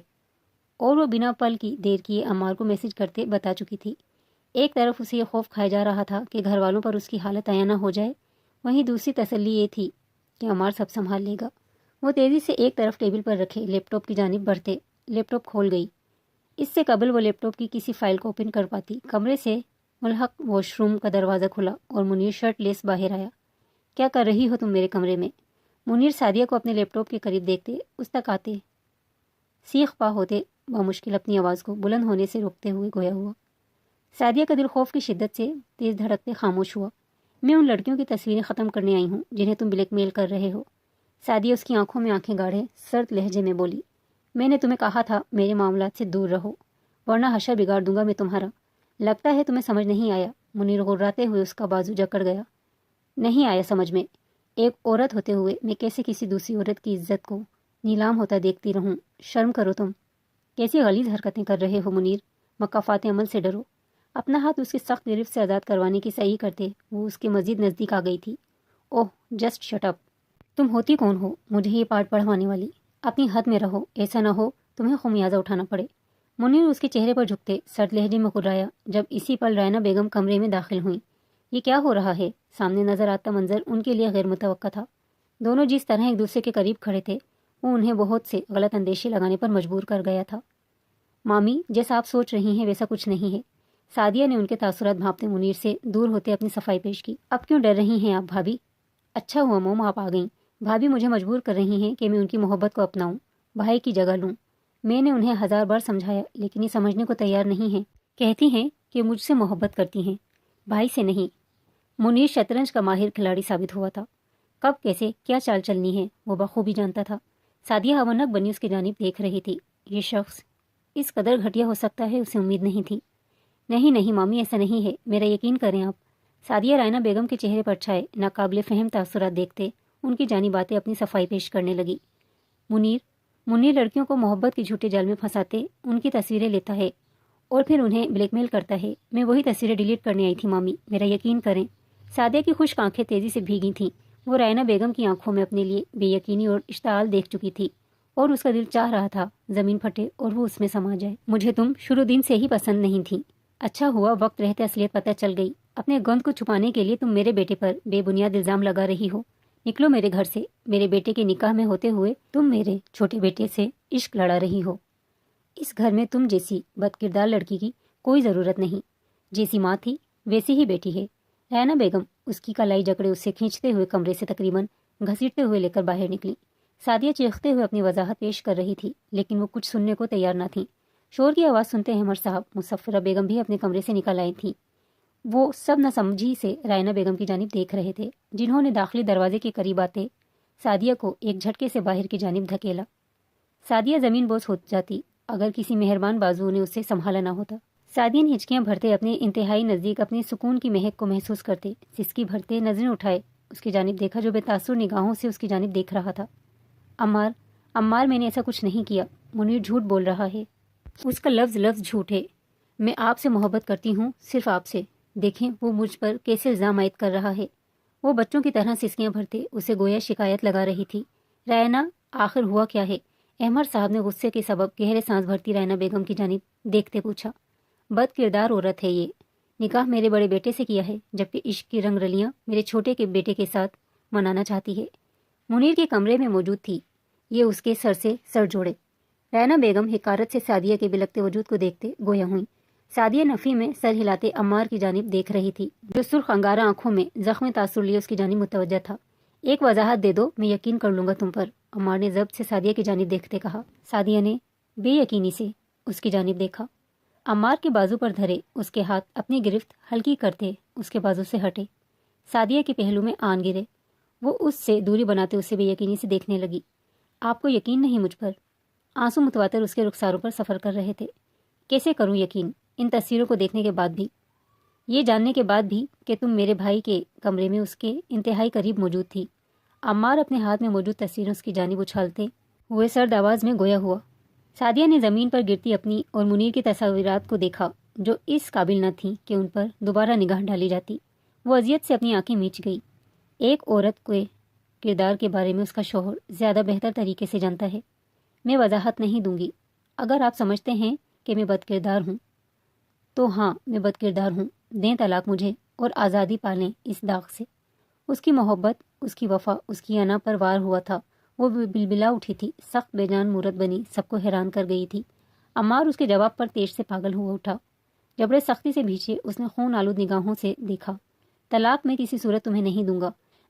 اور وہ بنا پل کی دیر کیے عمار کو میسج کرتے بتا چکی تھی۔ ایک طرف اسے یہ خوف کھایا جا رہا تھا کہ گھر والوں پر اس کی حالت عیاں نہ ہو جائے، وہیں دوسری تسلی یہ تھی کہ عمار سب سنبھال لے گا۔ وہ تیزی سے ایک طرف ٹیبل پر رکھے لیپ ٹاپ کی جانب بڑھتے لیپ ٹاپ کھول گئی۔ اس سے قبل وہ لیپ ٹاپ کی کسی فائل کو اوپن کر پاتی، کمرے سے ملحق واش روم کا دروازہ کھلا اور منیر شرٹ لیس باہر آیا۔ کیا کر رہی ہو تم میرے کمرے میں؟ منیر سعدیہ کو اپنے لیپ ٹاپ کے قریب دیکھتے اس تک آتے سیخ پا ہوتے بمشکل اپنی آواز کو بلند ہونے سے روکتے ہوئے گویا ہوا۔ سعدیہ کا دل خوف کی شدت سے تیز دھڑکتے خاموش ہوا۔ میں ان لڑکیوں کی تصویریں ختم کرنے آئی ہوں جنہیں تم بلیک میل کر رہے ہو۔ سعدیہ اس کی آنکھوں میں آنکھیں گاڑے سرد لہجے میں بولی، میں نے تمہیں کہا تھا میرے معاملات سے دور رہو ورنہ حشر بگاڑ دوں گا میں تمہارا۔ لگتا ہے تمہیں سمجھ نہیں آیا۔ منیر غراتے ہوئے اس کا بازو جکڑ گیا۔ نہیں آیا سمجھ میں۔ ایک عورت ہوتے ہوئے میں کیسے کسی دوسری عورت کی عزت کو نیلام ہوتا دیکھتی رہوں؟ شرم کرو تم۔ کیسی غلیظ حرکتیں کر رہے ہو منیر، مکافات عمل سے ڈرو۔ اپنا ہاتھ اس کی سخت گرفت سے آزاد کروانے کی صحیح کرتے وہ اس کے مزید نزدیک آ گئی تھی۔ اوہ جسٹ شٹ اپ۔ تم ہوتی کون ہو مجھے یہ پاٹ پڑھوانے والی؟ اپنی حد میں رہو، ایسا نہ ہو تمہیں خمیازہ اٹھانا پڑے۔ منیر اس کے چہرے پر جھکتے سرد لہجے میں غرایا جب اسی پل رائنا بیگم کمرے میں داخل ہوئیں۔ یہ کیا ہو رہا ہے؟ سامنے نظر آتا منظر ان کے لیے غیر متوقع تھا۔ دونوں جس طرح ایک دوسرے کے قریب کھڑے تھے وہ انہیں بہت سے غلط اندیشے لگانے پر مجبور کر گیا تھا۔ مامی جیسا آپ سوچ رہی ہیں ویسا کچھ نہیں ہے۔ سعدیہ نے ان کے تاثرات بھانپتے منیر سے دور ہوتے اپنی صفائی پیش کی۔ اب کیوں ڈر رہی ہیں آپ بھابھی؟ اچھا ہوا موم آپ آ گئیں۔ بھابھی مجھے مجبور کر رہی ہیں کہ میں ان کی محبت کو اپناؤں، بھائی کی جگہ لوں۔ میں نے انہیں 1000 بار سمجھایا لیکن یہ سمجھنے کو تیار نہیں ہیں۔ کہتی ہیں کہ مجھ سے محبت کرتی ہیں، بھائی سے نہیں۔ منیر شطرنج کا ماہر کھلاڑی ثابت ہوا تھا۔ کب کیسے کیا چال چلنی ہے وہ بخوبی جانتا تھا۔ سعدیہ ہونک بنی اس کی جانب دیکھ رہی تھی۔ یہ شخص اس قدر گھٹیا ہو سکتا ہے اسے امید نہیں تھی۔ نہیں مامی ایسا نہیں ہے، میرا یقین کریں آپ۔ سعدیہ رائنا بیگم کے چہرے پر چھائے ناقابل فہم تاثرات دیکھتے ان کی جانب آتے اپنی صفائی پیش کرنے لگی۔ منیر لڑکیوں کو محبت کے جھوٹے جال میں پھنساتے ان کی تصویریں لیتا ہے اور پھر انہیں بلیک میل کرتا ہے۔ میں وہی تصویریں ڈیلیٹ کرنے آئی تھی مامی، میرا یقین کریں۔ سعدیہ کی خشک آنکھیں تیزی سے بھیگی تھیں۔ وہ رائنا بیگم کی آنکھوں میں اپنے لیے بے یقینی اور اشتعال دیکھ چکی تھی اور اس کا دل چاہ رہا تھا زمین پھٹے اور وہ اس میں سما جائے۔ مجھے تم شروع دن سے ہی پسند نہیں تھی۔ اچھا ہوا وقت رہتے اصلیت پتہ چل گئی۔ اپنے گند کو چھپانے کے لیے تم میرے بیٹے پر بے بنیاد الزام لگا رہی ہو۔ نکلو میرے گھر سے۔ میرے بیٹے کے نکاح میں ہوتے ہوئے تم میرے چھوٹے بیٹے سے عشق لڑا رہی ہو۔ اس گھر میں تم جیسی بد کردار لڑکی کی کوئی ضرورت نہیں۔ جیسی ماں تھی ویسی ہی بیٹی ہے۔ رائنا بیگم اس کی کلائی جکڑے اسے کھینچتے ہوئے کمرے سے تقریباً گھسیٹتے ہوئے لے کر باہر نکلی۔ سعدیہ چیختے ہوئے اپنی وضاحت پیش کر رہی تھی لیکن وہ کچھ سننے کو تیار نہ تھیں۔ شور کی آواز سنتے احمد صاحب مصفرہ بیگم بھی اپنے کمرے سے نکل آئی تھیں۔ وہ سب نہ سمجھی سے رائنا بیگم کی جانب دیکھ رہے تھے جنہوں نے داخلی دروازے کے قریب آتے سعدیہ کو ایک جھٹکے سے باہر کی جانب دھکیلا۔ سعدیہ زمین بوس ہو جاتی اگر کسی مہربان بازو نے اسے سنبھالا نہ ہوتا۔ سعدیہ نے ہچکیاں بھرتے اپنے انتہائی نزدیک اپنے سکون کی مہک کو محسوس کرتے سسکی بھرتے نظریں اٹھائے اس کی جانب دیکھا جو بے تاثر نگاہوں سے اس کی جانب دیکھ رہا تھا۔ عمار میں نے ایسا کچھ نہیں کیا۔ منیر جھوٹ بول رہا ہے۔ اس کا لفظ جھوٹ ہے۔ میں آپ سے محبت کرتی ہوں، صرف آپ سے۔ دیکھیں وہ مجھ پر کیسے الزام عائد کر رہا ہے۔ وہ بچوں کی طرح سسکیاں بھرتے اسے گویا شکایت لگا رہی تھی۔ رائنا آخر ہوا کیا ہے؟ احمد صاحب نے غصے کے سبب گہرے سانس بھرتی رائنا بیگم کی جانب دیکھتے پوچھا۔ بد کردار عورت ہے یہ۔ نکاح میرے بڑے بیٹے سے کیا ہے جبکہ عشق کی رنگ رلیاں میرے چھوٹے کے بیٹے کے ساتھ منانا چاہتی ہے۔ منیر کے کمرے میں موجود تھی۔ یہ اس کے سر سے سر جوڑے۔ رائنا بیگم حقارت سے سعدیہ کے بلکتے وجود کو دیکھتے گویا ہوئیں۔ سعدیہ نفی میں سر ہلاتے عمار کی جانب دیکھ رہی تھی جو سرخ انگارہ آنکھوں میں زخم تاثر لیے اس کی جانب متوجہ تھا۔ ایک وضاحت دے دو، میں یقین کر لوں گا تم پر، عمار نے ضبط سے سعدیہ کی جانب دیکھتے کہا۔ سعدیہ نے بے یقینی سے اس کی جانب دیکھا۔ عمار کے بازو پر دھرے اس کے ہاتھ اپنی گرفت ہلکی کرتے اس کے بازو سے ہٹے۔ سعدیہ کے پہلو میں آن گرے۔ وہ اس سے دوری بناتے اسے بے یقینی سے دیکھنے لگی۔ آپ کو یقین نہیں مجھ پر؟ آنسو متواتر اس کے رخساروں پر سفر کر رہے تھے۔ کیسے کروں یقین ان تصویروں کو دیکھنے کے بعد بھی، یہ جاننے کے بعد بھی کہ تم میرے بھائی کے کمرے میں اس کے انتہائی قریب موجود تھی۔ عمار اپنے ہاتھ میں موجود تصویریں اس کی جانب اچھالتے ہوئے سرد آواز میں گویا ہوا۔ سعدیہ نے زمین پر گرتی اپنی اور منیر کی تصاویرات کو دیکھا جو اس قابل نہ تھیں کہ ان پر دوبارہ نگاہ ڈالی جاتی۔ وہ اذیت سے اپنی آنکھیں میچ گئی۔ ایک عورت کے کردار کے بارے میں اس کا شوہر زیادہ بہتر طریقے سے جانتا ہے۔ میں وضاحت نہیں دوں گی۔ اگر آپ سمجھتے ہیں کہ میں بد کردار ہوں تو ہاں میں بد کردار ہوں۔ دیں طلاق مجھے اور آزادی پالیں اس داغ سے۔ اس کی محبت، اس کی وفا، اس کی انا پر وار ہوا تھا۔ وہ بلبلا اٹھی تھی، سخت بے جان مورت بنی، سب کو حیران کر گئی تھی۔ عمار اس کے جواب پر تیش سے پاگل ہوا اٹھا۔ جبڑے سختی سے بھیچے اس نے خون آلود نگاہوں سے دیکھا۔ طلاق میں کسی صورت تمہیں نہیں دوں گا۔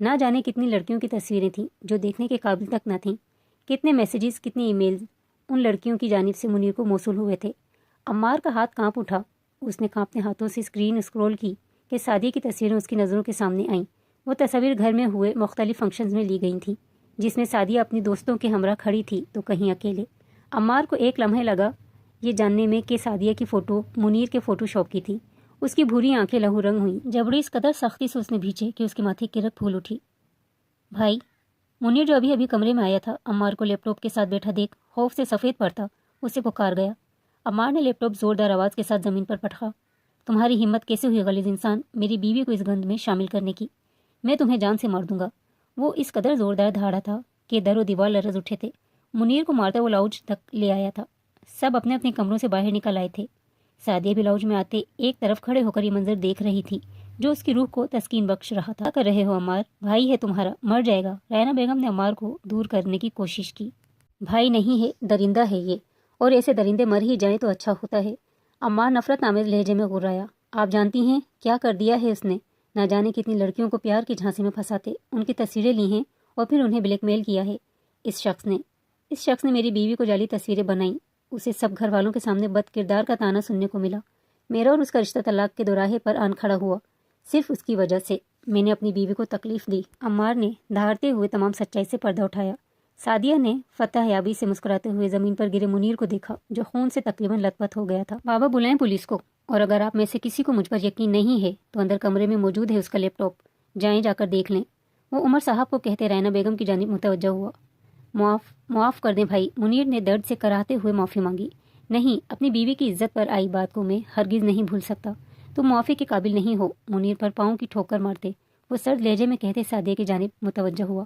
نہ جانے کتنی لڑکیوں کی تصویریں تھیں جو دیکھنے کے قابل تک نہ تھیں، کتنے میسیجز، کتنے ای میلز ان لڑکیوں کی جانب سے منیر کو موصول ہوئے تھے۔ عمار کا ہاتھ کانپ اٹھا، اس نے کانپتے ہاتھوں سے اسکرین اسکرول کی کہ سعدیہ کی تصویریں اس کی نظروں کے سامنے آئیں۔ وہ تصاویر گھر میں ہوئے مختلف فنکشنز میں لی گئی تھیں، جس میں سعدیہ اپنی دوستوں کے ہمراہ کھڑی تھی تو کہیں اکیلے۔ عمار کو ایک لمحے لگا یہ جاننے میں کہ سعدیہ کی فوٹو منیر کے فوٹو شاپ کی تھی۔ اس کی بھوری آنکھیں لہو رنگ ہوئیں، جبڑے اس قدر سختی سے اس نے بھینچے کہ اس کے ماتھے کی رگ پھول اٹھی۔ بھائی، منیر جو ابھی کمرے میں آیا تھا، عمار کو لیپ ٹاپ کے ساتھ بیٹھا دیکھ خوف سے سفید پڑتا اسے پکار گیا۔ عمار نے لیپ ٹاپ زوردار آواز کے ساتھ زمین پر پٹخا۔ تمہاری ہمت کیسے ہوئی غلیظ انسان میری بیوی کو اس گند میں شامل کرنے کی؟ میں تمہیں جان سے مار دوں گا۔ وہ اس قدر زوردار دھاڑا تھا کہ در و دیوار لرز اٹھے تھے۔ منیر کو مارتا وہ لاؤنج تک لے آیا تھا۔ سب اپنے اپنے کمروں سے باہر نکل آئے تھے۔ سعدیہ بھی لاؤنج میں آتے ایک طرف کھڑے ہو کر یہ منظر دیکھ رہی تھی جو اس کی روح کو تسکین بخش رہا تھا۔ کیا کر رہے ہو عمار؟ بھائی ہے تمہارا، مر جائے گا۔ رینا بیگم نے عمار کو دور کرنے کی کوشش کی۔ بھائی نہیں ہے، درندہ ہے یہ، اور ایسے درندے مر ہی جائیں تو اچھا ہوتا ہے۔ عمار نفرت آمیز لہجے میں غرایا۔ آپ جانتی ہیں کیا کر دیا ہے اس نے؟ نہ جانے کتنی لڑکیوں کو پیار کی جھانسی میں پھنساتے ان کی تصویریں لی ہیں اور پھر انہیں بلیک میل کیا ہے۔ اس شخص نے میری بیوی کو جعلی تصویریں بنائیں۔ اسے سب گھر والوں کے سامنے بد کردار کا طعنہ سننے کو ملا۔ میرا اور اس کا رشتہ طلاق کے دوراہے پر آن کھڑا ہوا۔ صرف اس کی وجہ سے میں نے اپنی بیوی کو تکلیف دی۔ عمار نے دھاڑتے ہوئے تمام سچائی سے پردہ اٹھایا۔ سعدیہ نے فتح یابی سے مسکراتے ہوئے زمین پر گرے منیر کو دیکھا جو خون سے تقریباً لت پت ہو گیا تھا۔ بابا بلائیں پولیس کو، اور اگر آپ میں سے کسی کو مجھ پر یقین نہیں ہے تو اندر کمرے میں موجود ہے اس کا لیپ ٹاپ، جائیں جا کر دیکھ لیں۔ وہ عمر صاحب کو کہتے رینا بیگم کی جانب متوجہ ہوا۔ معاف کر دیں بھائی، منیر نے درد سے کراہتے ہوئے معافی مانگی۔ نہیں، اپنی بیوی کی عزت پر آئی بات کو میں ہرگز نہیں بھول سکتا۔ تم معافی کے قابل نہیں ہو۔ منیر پر پاؤں کی ٹھوکر مارتے وہ سرد لہجے میں کہتے سعدیہ کی جانب متوجہ ہوا۔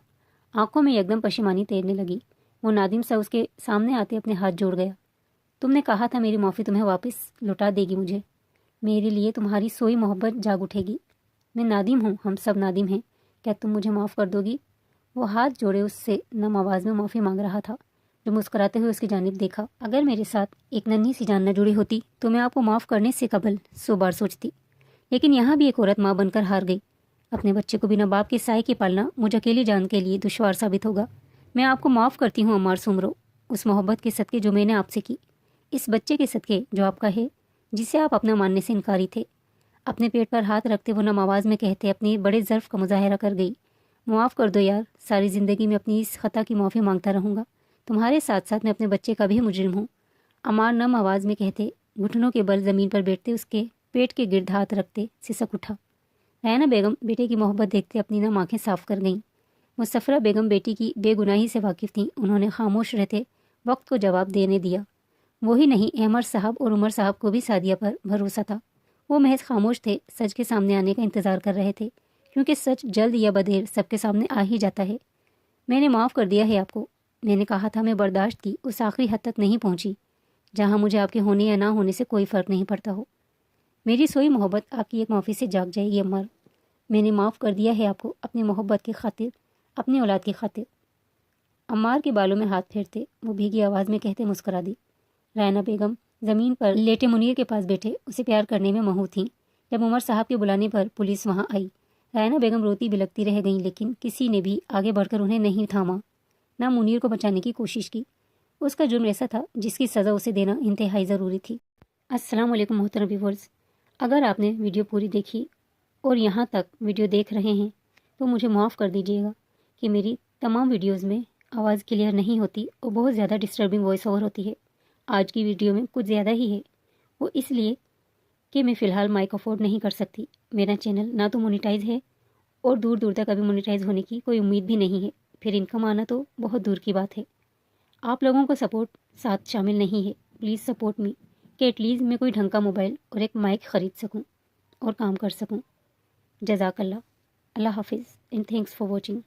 آنکھوں میں یکدم پشیمانی تیرنے لگی۔ وہ نادم سا اس کے سامنے آتے اپنے ہاتھ جوڑ گیا۔ تم نے کہا تھا میری معافی تمہیں واپس لوٹا دے گی مجھے۔ میرے لیے تمہاری سوئی محبت جاگ اٹھے گی۔ میں نادم ہوں، ہم سب نادم ہیں۔ کیا تم مجھے معاف کر دو گی؟ وہ ہاتھ جوڑے اس سے نم آواز میں معافی مانگ رہا تھا جو مسکراتے ہوئے اس کی جانب دیکھا۔ اگر میرے ساتھ ایک ننھی سی جان نہ جڑی ہوتی تو میں آپ کو معاف کرنے سے قبل 100 بار سوچتی، لیکن یہاں بھی ایک عورت ماں بن کر ہار گئی۔ اپنے بچے کو بنا باپ کے سائے کے پالنا مجھ اکیلی جان کے لیے دشوار ثابت ہوگا۔ میں آپ کو معاف کرتی ہوں عمار سومرو، اس محبت کے صدقے جو میں نے آپ سے کی، اس بچے کے صدقے جو آپ کا ہے، جسے آپ اپنا ماننے سے انکاری تھے۔ اپنے پیٹ پر ہاتھ رکھتے وہ نم آواز میں کہتے اپنی بڑے ظرف کا مظاہرہ کر گئی۔ معاف کر دو یار، ساری زندگی میں اپنی اس خطا کی معافی مانگتا رہوں گا۔ تمہارے ساتھ ساتھ میں اپنے بچے کا بھی مجرم ہوں۔ عمار نم آواز میں کہتے گھٹنوں کے بل زمین پر بیٹھتے اس کے پیٹ کے گرد ہاتھ رکھتے سسک اٹھا۔ رینا بیگم بیٹے کی محبت دیکھتے اپنی نم آنکھیں صاف کر گئیں۔ مصفرہ بیگم بیٹی کی بے گناہی سے واقف تھیں۔ انہوں نے خاموش رہتے وقت کو جواب دینے دیا۔ وہی نہیں، احمد صاحب اور عمر صاحب کو بھی سعدیہ پر بھروسہ تھا۔ وہ محض خاموش تھے، سچ کے سامنے آنے کا انتظار کر رہے تھے، کیونکہ سچ جلد یا بدیر سب کے سامنے آ ہی جاتا ہے۔ میں نے معاف کر دیا ہے آپ کو۔ میں نے کہا تھا میں برداشت کی اس آخری حد تک نہیں پہنچی جہاں مجھے آپ کے ہونے یا نہ ہونے سے کوئی فرق نہیں پڑتا ہو۔ میری سوئی محبت آپ کی ایک معافی سے جاگ جائے گی عمار۔ میں نے معاف کر دیا ہے آپ کو، اپنی محبت کی خاطر، اپنی اولاد کی خاطر۔ عمار کے بالوں میں ہاتھ پھیرتے وہ بھیگی آواز میں کہتے مسکرا دی۔ رینا بیگم زمین پر لیٹے منیر کے پاس بیٹھے اسے پیار کرنے میں مہو تھیں۔ جب عمر صاحب کے بلانے پر پولیس وہاں آئی، رینا بیگم روتی بلکتی رہ گئیں، لیکن کسی نے بھی آگے بڑھ کر انہیں نہیں تھاما، نہ منیر کو بچانے کی کوشش کی۔ اس کا جرم ایسا تھا جس کی سزا اسے دینا انتہائی ضروری تھی۔ السلام علیکم محترم ویورز، اگر آپ نے ویڈیو پوری دیکھی اور یہاں تک ویڈیو دیکھ رہے ہیں تو مجھے معاف کر دیجیے گا کہ میری تمام ویڈیوز میں آواز کلیئر نہیں ہوتی اور بہت زیادہ ڈسٹربنگ وائس اوور ہوتی ہے۔ آج کی ویڈیو میں کچھ زیادہ ہی ہے، وہ اس لیے کہ میں فی الحال مائک افورڈ نہیں کر سکتی۔ میرا چینل نہ تو مونیٹائز ہے اور دور دور تک ابھی مونیٹائز ہونے کی کوئی امید بھی نہیں ہے، پھر انکم آنا تو بہت دور کی بات ہے۔ آپ لوگوں کو سپورٹ ساتھ شامل نہیں ہے۔ پلیز سپورٹ می کہ ایٹ لیسٹ میں کوئی ڈھنگ کا موبائل اور ایک مائک خرید سکوں اور کام کر سکوں۔ جزاک اللہ۔ اللہ حافظ اینڈ تھینکس فار واچنگ۔